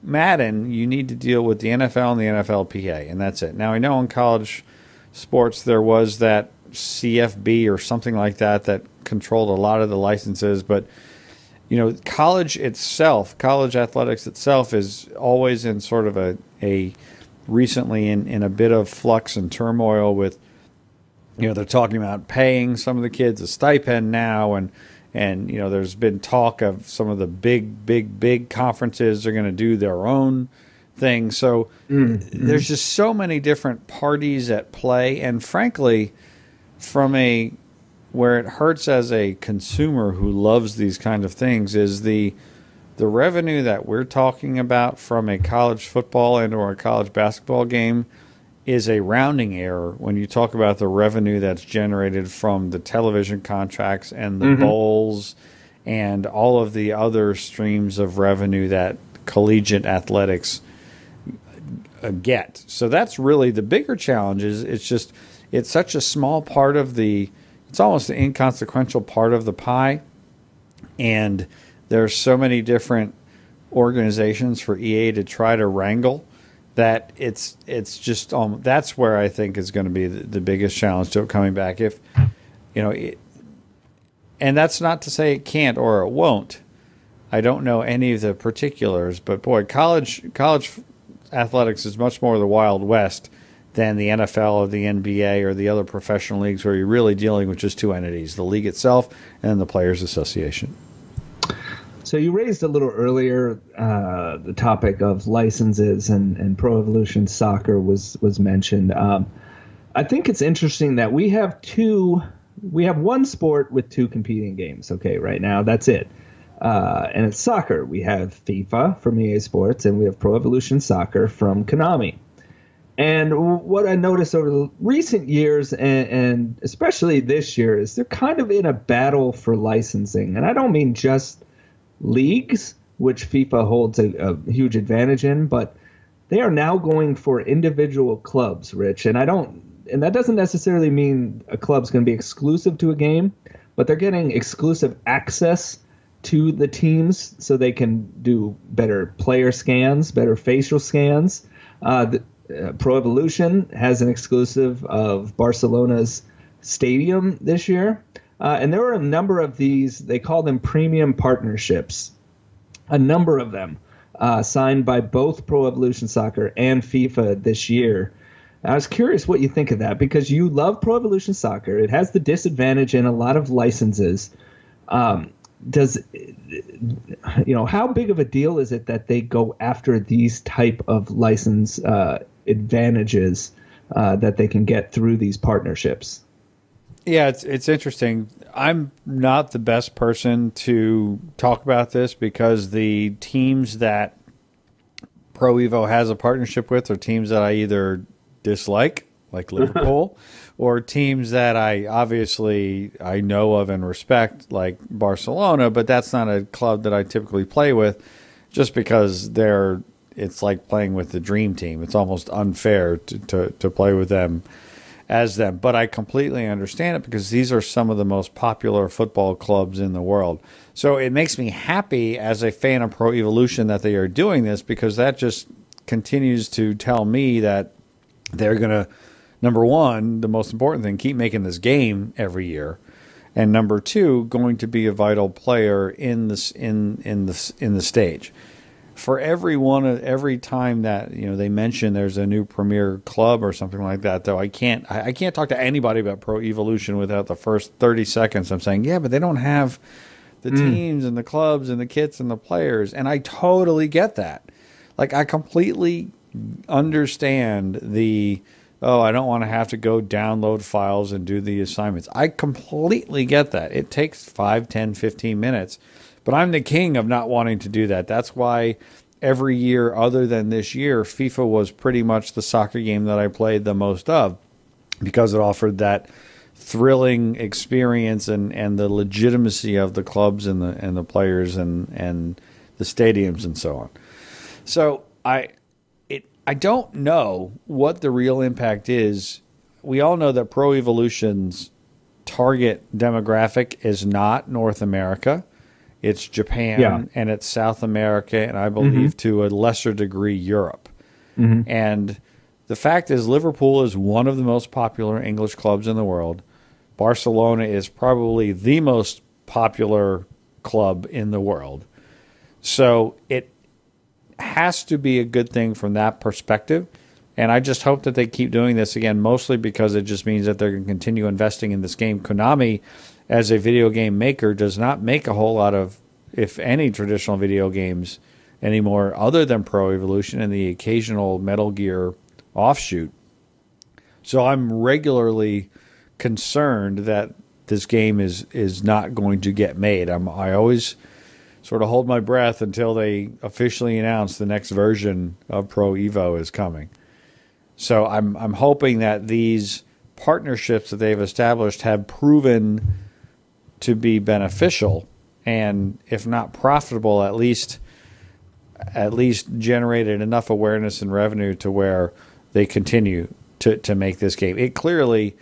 Madden, you need to deal with the NFL and the NFLPA, and that's it. Now, I know in college sports there was that CFB or something like that that controlled a lot of the licenses, but college itself, college athletics itself is always in sort of a recently in a bit of flux and turmoil with, they're talking about paying some of the kids a stipend now, and there's been talk of some of the big conferences are going to do their own thing. So there's just so many different parties at play, and frankly, from where it hurts as a consumer who loves these kind of things is the revenue that we're talking about from a college football and or a college basketball game is a rounding error when you talk about the revenue that's generated from the television contracts and the bowls and all of the other streams of revenue that collegiate athletics get. So that's really the bigger challenge. It's such a small part of it's almost an inconsequential part of the pie, and there's so many different organizations for EA to try to wrangle that it's just that's where I think is going to be the biggest challenge to it coming back. If and that's not to say it can't or it won't. I don't know any of the particulars, but boy, college athletics is much more the Wild West than the NFL or the NBA or the other professional leagues where you're really dealing with just 2 entities, the league itself and the Players Association. So you raised a little earlier the topic of licenses, and Pro Evolution Soccer was mentioned. I think it's interesting that we have one sport with 2 competing games. Okay, right now that's it. And it's soccer. We have FIFA from EA Sports, and we have Pro Evolution Soccer from Konami. And what I noticed over the recent years, and especially this year, is they're kind of in a battle for licensing. And I don't mean just leagues, which FIFA holds a huge advantage in, but they are now going for individual clubs, Rich. And I don't and that doesn't necessarily mean a club's going to be exclusive to a game, but they're getting exclusive access to the teams so they can do better player scans, better facial scans. Pro Evolution has an exclusive of Barcelona's stadium this year. And there were a number of these, they call them premium partnerships, a number of them signed by both Pro Evolution Soccer and FIFA this year. I was curious what you think of that, because you love Pro Evolution Soccer. It has the disadvantage in a lot of licenses. How big of a deal is it that they go after these type of license advantages that they can get through these partnerships? Yeah, it's interesting. I'm not the best person to talk about this because the teams that Pro Evo has a partnership with are teams that I either dislike, like Liverpool, or teams that I know of and respect, like Barcelona, but that's not a club that I typically play with just because it's like playing with the dream team. It's almost unfair to play with them as them. But I completely understand it because these are some of the most popular football clubs in the world. So it makes me happy as a fan of Pro Evolution that they are doing this, because that just continues to tell me that they're going to, number one, the most important thing, keep making this game every year. And number two, going to be a vital player in the stage. For every time that they mention there's a new premier club or something like that, though, I can't talk to anybody about Pro Evolution without the first 30 seconds I'm saying, yeah, but they don't have the teams and the clubs and the kits and the players, and I totally get that. Like, I completely understand I don't want to have to go download files and do the assignments. I completely get that. It takes 5, 10, 15 minutes. But I'm the king of not wanting to do that. That's why every year other than this year, FIFA was pretty much the soccer game that I played the most of, because it offered that thrilling experience and the legitimacy of the clubs and the players and the stadiums and so on. So I don't know what the real impact is. We all know that Pro Evolution's target demographic is not North America. It's Japan, and it's South America, and I believe to a lesser degree Europe. And the fact is, Liverpool is one of the most popular English clubs in the world. Barcelona is probably the most popular club in the world. So it has to be a good thing from that perspective. And I just hope that they keep doing this again, mostly because it just means that they're going to continue investing in this game. Konami, as a video game maker, does not make a whole lot of, if any, traditional video games anymore other than Pro Evolution and the occasional Metal Gear offshoot. So I'm regularly concerned that this game is not going to get made. I always sort of hold my breath until they officially announce the next version of Pro Evo is coming. So I'm hoping that these partnerships that they've established have proven to be beneficial, and if not profitable, at least generated enough awareness and revenue to where they continue to make this game. It clearly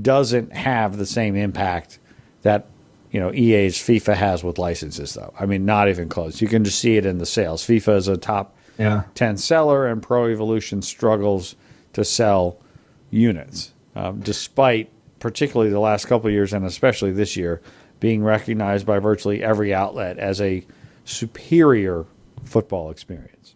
doesn't have the same impact that EA's FIFA has with licenses, though. I mean, not even close. You can just see it in the sales. FIFA is a top 10 seller, and Pro Evolution struggles to sell units, despite particularly the last couple of years and especially this year being recognized by virtually every outlet as a superior football experience.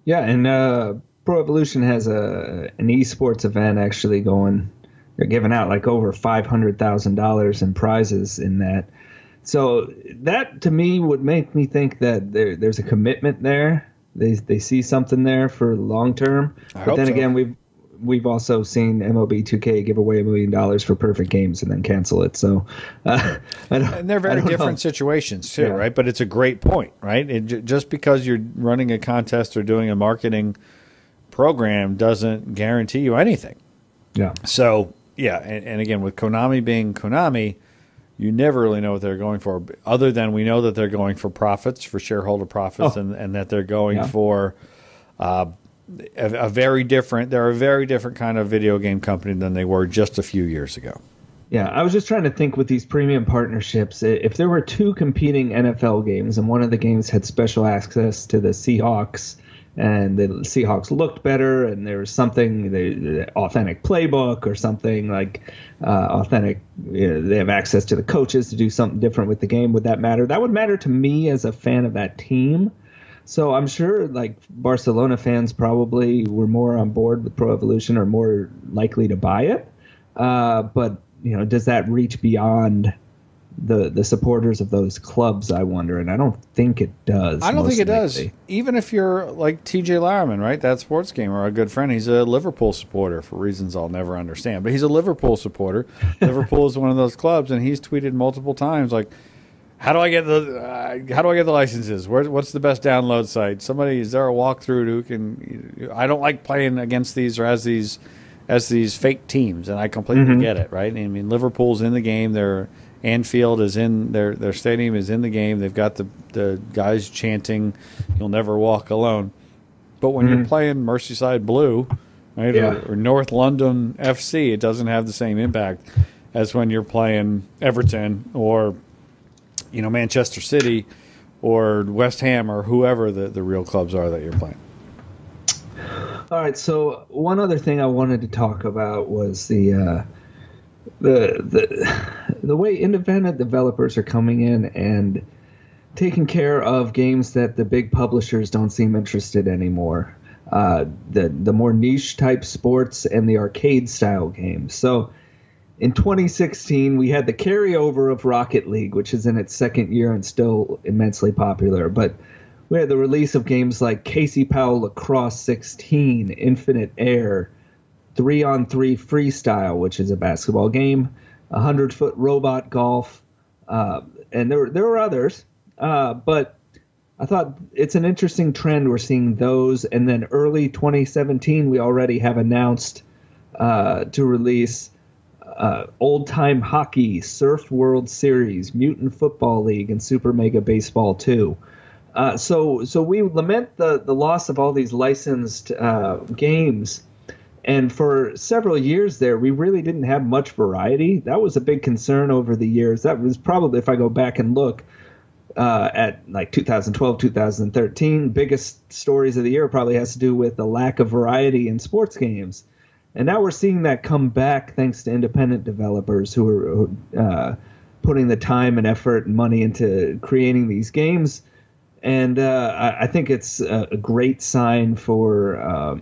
Yeah, and Pro Evolution has an esports event actually going. They're giving out like over $500,000 in prizes in that. So that to me would make me think that there's a commitment there. They see something there for long term. But then again, we've also seen MLB 2K give away $1 million for perfect games and then cancel it. So and they're very different situations too, right? But it's a great point, right? Just because you're running a contest or doing a marketing program doesn't guarantee you anything. Yeah. So yeah, and again, with Konami being Konami, you never really know what they're going for, other than we know that they're going for profits, for shareholder profits, and that they're going for a very different. They're a very different kind of video game company than they were just a few years ago. Yeah, I was just trying to think with these premium partnerships, if there were two competing NFL games and one of the games had special access to the Seahawks and the Seahawks looked better and there was something, the authentic playbook or something like authentic, they have access to the coaches to do something different with the game, would that matter? That would matter to me as a fan of that team. So I'm sure like Barcelona fans probably were more on board with Pro Evolution or more likely to buy it. But does that reach beyond the supporters of those clubs, I wonder? And I don't think it does. I don't think it does. Even if you're like TJ Larriman, right? That sports gamer, a good friend, he's a Liverpool supporter for reasons I'll never understand. But he's a Liverpool supporter. Liverpool is one of those clubs, and he's tweeted multiple times like, how do I get the licenses? What's the best download site? Is there a walkthrough who can? I don't like playing against these or as these fake teams, and I completely get it, right? I mean, Liverpool's in the game. Their Anfield is in their stadium is in the game. They've got the guys chanting, "You'll never walk alone." But when you're playing Merseyside Blue, right, or North London FC, it doesn't have the same impact as when you're playing Everton or Manchester City or West Ham or whoever the real clubs are that you're playing. All right, so one other thing I wanted to talk about was the way independent developers are coming in and taking care of games that the big publishers don't seem interested anymore. The more niche type sports and the arcade style games. So in 2016, we had the carryover of Rocket League, which is in its second year and still immensely popular. But we had the release of games like Casey Powell Lacrosse 16, Infinite Air, 3-on-3 Freestyle, which is a basketball game, 100-foot Robot Golf, and there were others. But I thought it's an interesting trend. We're seeing those. And then early 2017, we already have announced to release Old Time Hockey, Surf World Series, Mutant Football League, and Super Mega Baseball 2. So we lament the loss of all these licensed games. And for several years there, we really didn't have much variety. That was a big concern over the years. That was probably, if I go back and look at like 2012, 2013, biggest stories of the year probably has to do with the lack of variety in sports games. And now we're seeing that come back thanks to independent developers who are putting the time and effort and money into creating these games. And I think it's a great sign for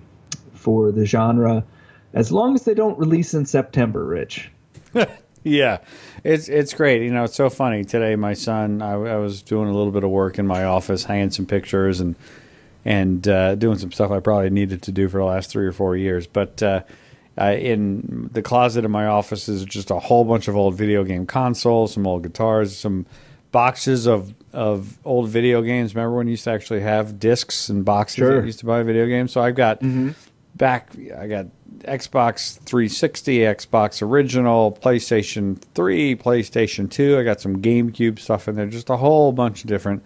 the genre, as long as they don't release in September, Rich. Yeah, it's great. It's so funny. Today, my son, I was doing a little bit of work in my office, hanging some pictures and doing some stuff I probably needed to do for the last 3 or 4 years. But in the closet in my office is just a whole bunch of old video game consoles, some old guitars, some boxes of old video games. Remember when you used to actually have discs and boxes that used to buy video games? So I've got I got Xbox 360, Xbox Original, PlayStation 3, PlayStation 2. I got some GameCube stuff in there, just a whole bunch of different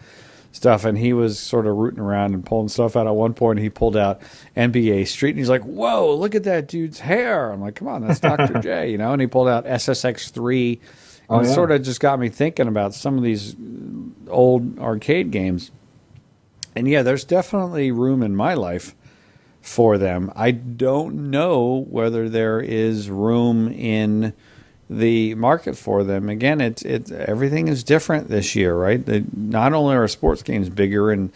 stuff. And he was sort of rooting around and pulling stuff out. At one point, he pulled out NBA Street, and he's like, "Whoa, look at that dude's hair!" I'm like, "Come on, that's Dr. J," And he pulled out SSX3. And it sort of just got me thinking about some of these old arcade games. And yeah, there's definitely room in my life for them. I don't know whether there is room in the market for them. Again, it's everything is different this year, right? Not only are sports games bigger and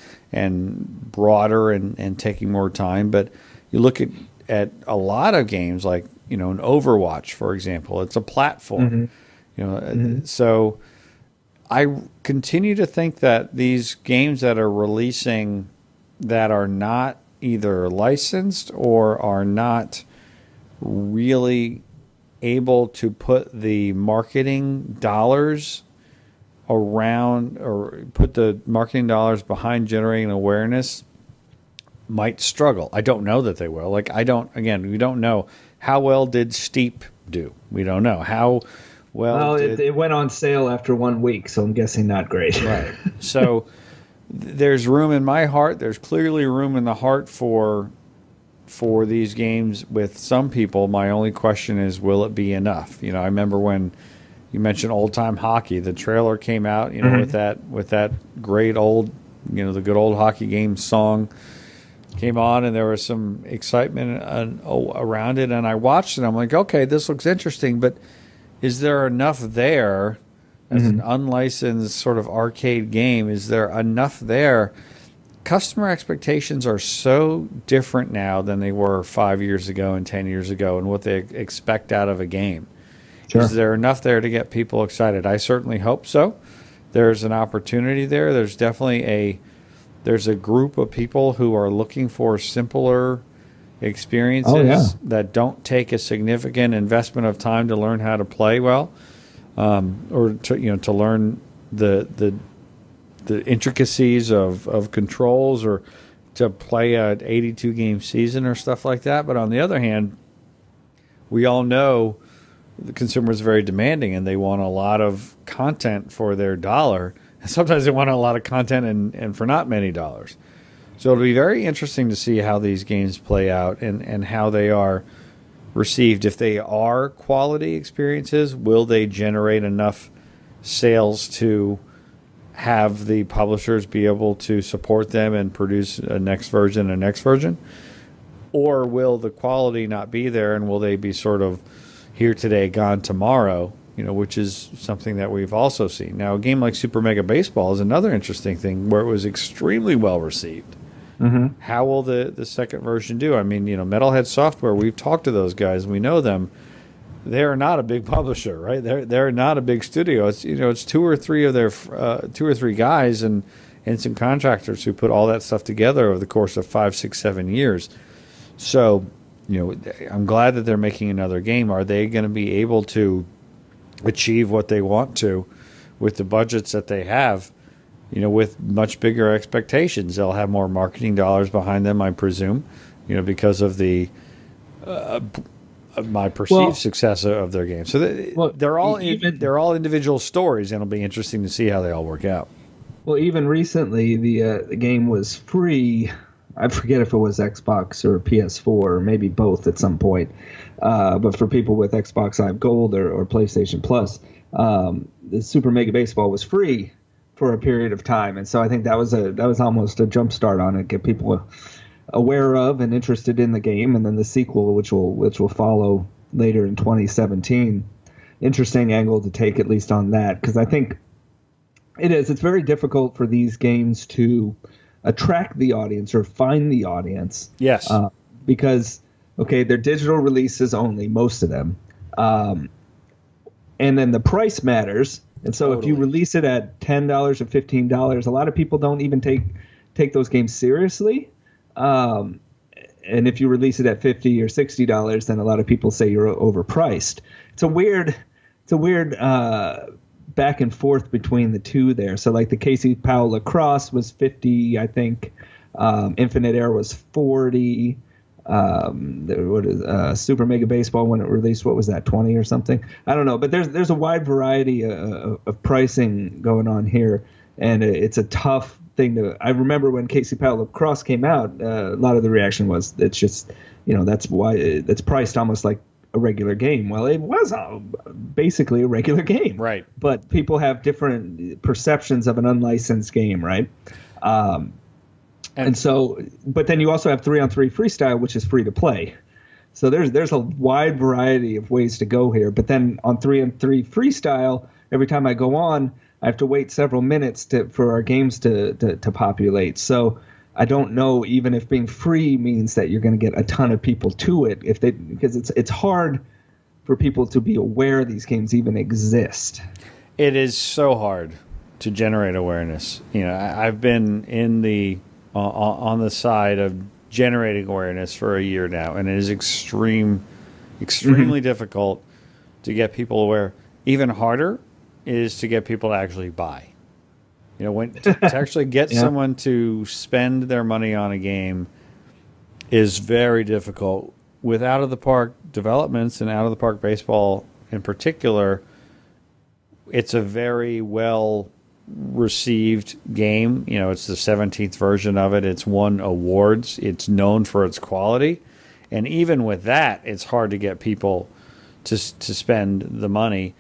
broader and taking more time, but you look at a lot of games like an Overwatch, for example. It's a platform. So I continue to think that these games that are releasing that are not either licensed or are not really able to put the marketing dollars around or put the marketing dollars behind generating awareness might struggle. I don't know that they will. We don't know. How well did Steep do? We don't know. How well it went on sale after 1 week, so I'm guessing not great. Right. So there's room in my heart. There's clearly room in the heart for for these games with some people. My only question is, will it be enough? You know, I remember when you mentioned old time hockey, the trailer came out, you know, with that great old, you know, the good old hockey game song came on, and there was some excitement around it. And I watched it. I'm like, okay, this looks interesting, but is there enough there as an unlicensed sort of arcade game? Is there enough there? Customer expectations are so different now than they were 5 years ago and 10 years ago, and what they expect out of a game. Sure. Is there enough there to get people excited? I certainly hope so. There's an opportunity there. There's definitely there's a group of people who are looking for simpler experiences that don't take a significant investment of time to learn how to play well, or to learn the intricacies of controls, or to play an 82 game season or stuff like that. But on the other hand, we all know the consumer is very demanding, and they want a lot of content for their dollar. And sometimes they want a lot of content and for not many dollars. So it'll be very interesting to see how these games play out and how they are received. If they are quality experiences, will they generate enough sales to have the publishers be able to support them and produce a next version? Or will the quality not be there, and will they be sort of here today, gone tomorrow, which is something that we've also seen. Now, a game like Super Mega Baseball is another interesting thing where it was extremely well received. Mm-hmm. How will the second version do? I mean, Metalhead Software, we've talked to those guys, we know them. They're not a big publisher, right? They're not a big studio. It's two or three guys and some contractors who put all that stuff together over the course of 5, 6, 7 years. So, I'm glad that they're making another game. Are they going to be able to achieve what they want to with the budgets that they have? With much bigger expectations, they'll have more marketing dollars behind them, I presume. Because of the my perceived success of their game. So they're all individual stories, and it'll be interesting to see how they all work out. Well, even recently, the game was free. I forget if it was Xbox or PS4, or maybe both at some point. But for people with Xbox Live Gold or PlayStation Plus, the Super Mega Baseball was free for a period of time, and so I think that was almost a jump start on it, get people aware of and interested in the game, and then the sequel, which will follow later in 2017. Interesting angle to take, at least on that, because I think it's very difficult for these games to attract the audience or find the audience. Yes. Because, they're digital releases only, most of them. And then the price matters. And so If you release it at $10 or $15, a lot of people don't even take those games seriously. And if you release it at $50 or $60, then a lot of people say you're overpriced. It's a weird back and forth between the two there. So like the Casey Powell Lacrosse was $50, I think. Infinite Air was $40. Super Mega Baseball, when it released, what was that, $20 or something? I don't know. But there's a wide variety of pricing going on here, and it's a tough thing to. I remember when Casey Powell Lacrosse came out, a lot of the reaction was it's just that's why it's priced almost like a regular game. Well, it was basically a regular game, right? But people have different perceptions of an unlicensed game, right? And so, but then you also have 3-on-3 freestyle, which is free to play. So there's a wide variety of ways to go here. But then on 3-on-3 freestyle, every time I go on, I have to wait several minutes for our games to populate. So I don't know even if being free means that you're going to get a ton of people to it, because it's hard for people to be aware these games even exist. It is so hard to generate awareness. I've been on the side of generating awareness for a year now, and it is extremely difficult to get people aware. Even harder is to get people to actually buy. To actually get someone to spend their money on a game is very difficult. With out-of-the-park developments and out-of-the-park baseball in particular, it's a very well-received game. It's the 17th version of it. It's won awards. It's known for its quality. And even with that, it's hard to get people to spend the money.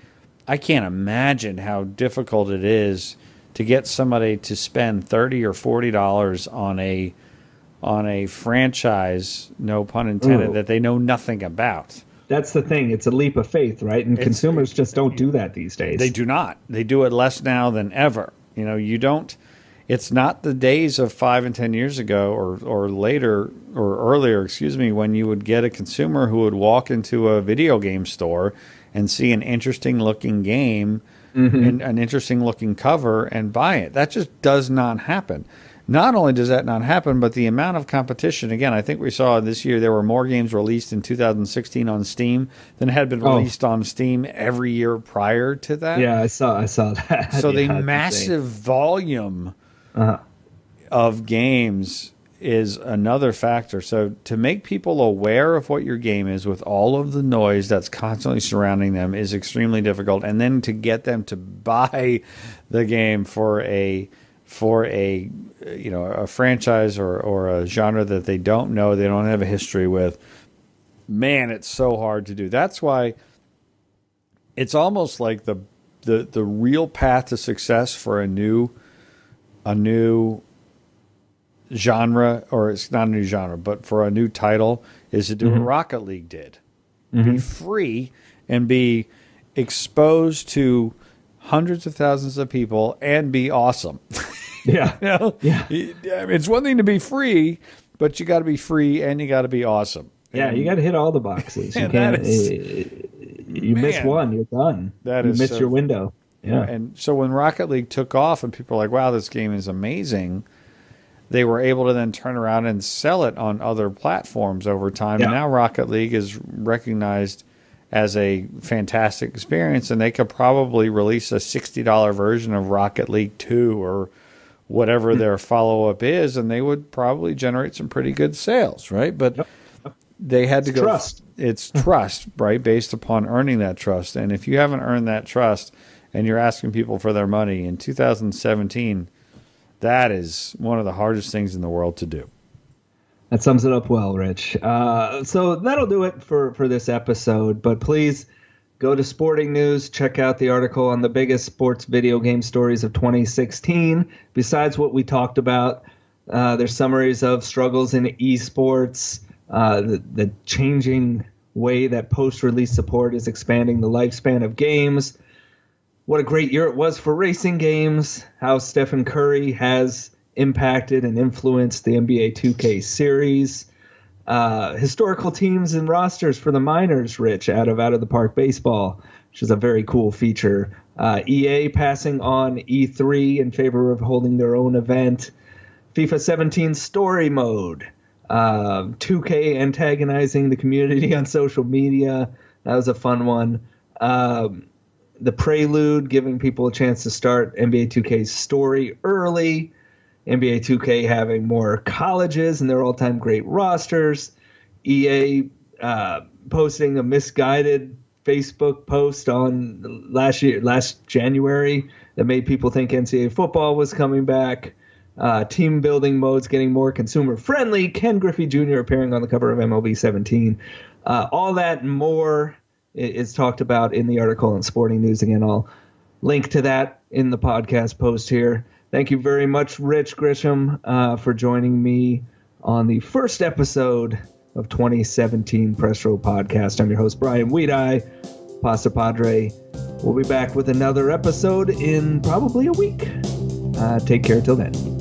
I can't imagine how difficult it is to get somebody to spend $30 or $40 on a franchise, no pun intended, that they know nothing about. That's the thing. It's a leap of faith, right? And consumers just don't do that these days. They do not. They do it less now than ever. You don't. It's not the days of 5 and 10 years ago or later or earlier, when you would get a consumer who would walk into a video game store and see an interesting looking game and an interesting looking cover and buy it. That just does not happen. Not only does that not happen, but the amount of competition, again, I think we saw this year there were more games released in 2016 on Steam than had been released on Steam every year prior to that. Yeah, I saw that. So the massive volume of games is another factor. So to make people aware of what your game is with all of the noise that's constantly surrounding them is extremely difficult. And then to get them to buy the game for a franchise or a genre that they don't know, they don't have a history with, man, it's so hard to do. That's why it's almost like the real path to success for a new genre, or it's not a new genre, but for a new title, is to do what Rocket League did. Be free and be exposed to hundreds of thousands of people and be awesome. Yeah. It's one thing to be free, but you got to be free and you got to be awesome. Yeah, you got to hit all the boxes. You can't. You miss one, you're done. You miss your window. Yeah. And so when Rocket League took off and people were like, wow, this game is amazing, they were able to then turn around and sell it on other platforms over time. Yeah. And now Rocket League is recognized as a fantastic experience, and they could probably release a $60 version of Rocket League 2 or whatever their follow-up is, and they would probably generate some pretty good sales, right? But they had to go. Trust. It's trust, right? Based upon earning that trust. And if you haven't earned that trust and you're asking people for their money in 2017, that is one of the hardest things in the world to do. That sums it up well, Rich. So that'll do it for this episode. But please go to Sporting News. Check out the article on the biggest sports video game stories of 2016. Besides what we talked about, there's summaries of struggles in esports, the changing way that post-release support is expanding the lifespan of games, what a great year it was for racing games, how Stephen Curry has impacted and influenced the NBA 2K series, historical teams and rosters for the minors, Rich, out of the park baseball, which is a very cool feature. EA passing on E3 in favor of holding their own event. FIFA 17 story mode. 2K antagonizing the community on social media. That was a fun one. The Prelude, giving people a chance to start NBA 2K's story early. NBA 2K having more colleges and their all-time great rosters. EA posting a misguided Facebook post on last January that made people think NCAA football was coming back. Team building modes getting more consumer friendly. Ken Griffey Jr. appearing on the cover of MLB 17. All that and more is talked about in the article in Sporting News. Again, I'll link to that in the podcast post here. Thank you very much, Rich Grisham, for joining me on the first episode of 2017 Press Row Podcast. I'm your host, Bryan Wiedey, Pasta Padre. We'll be back with another episode in probably a week. Take care till then.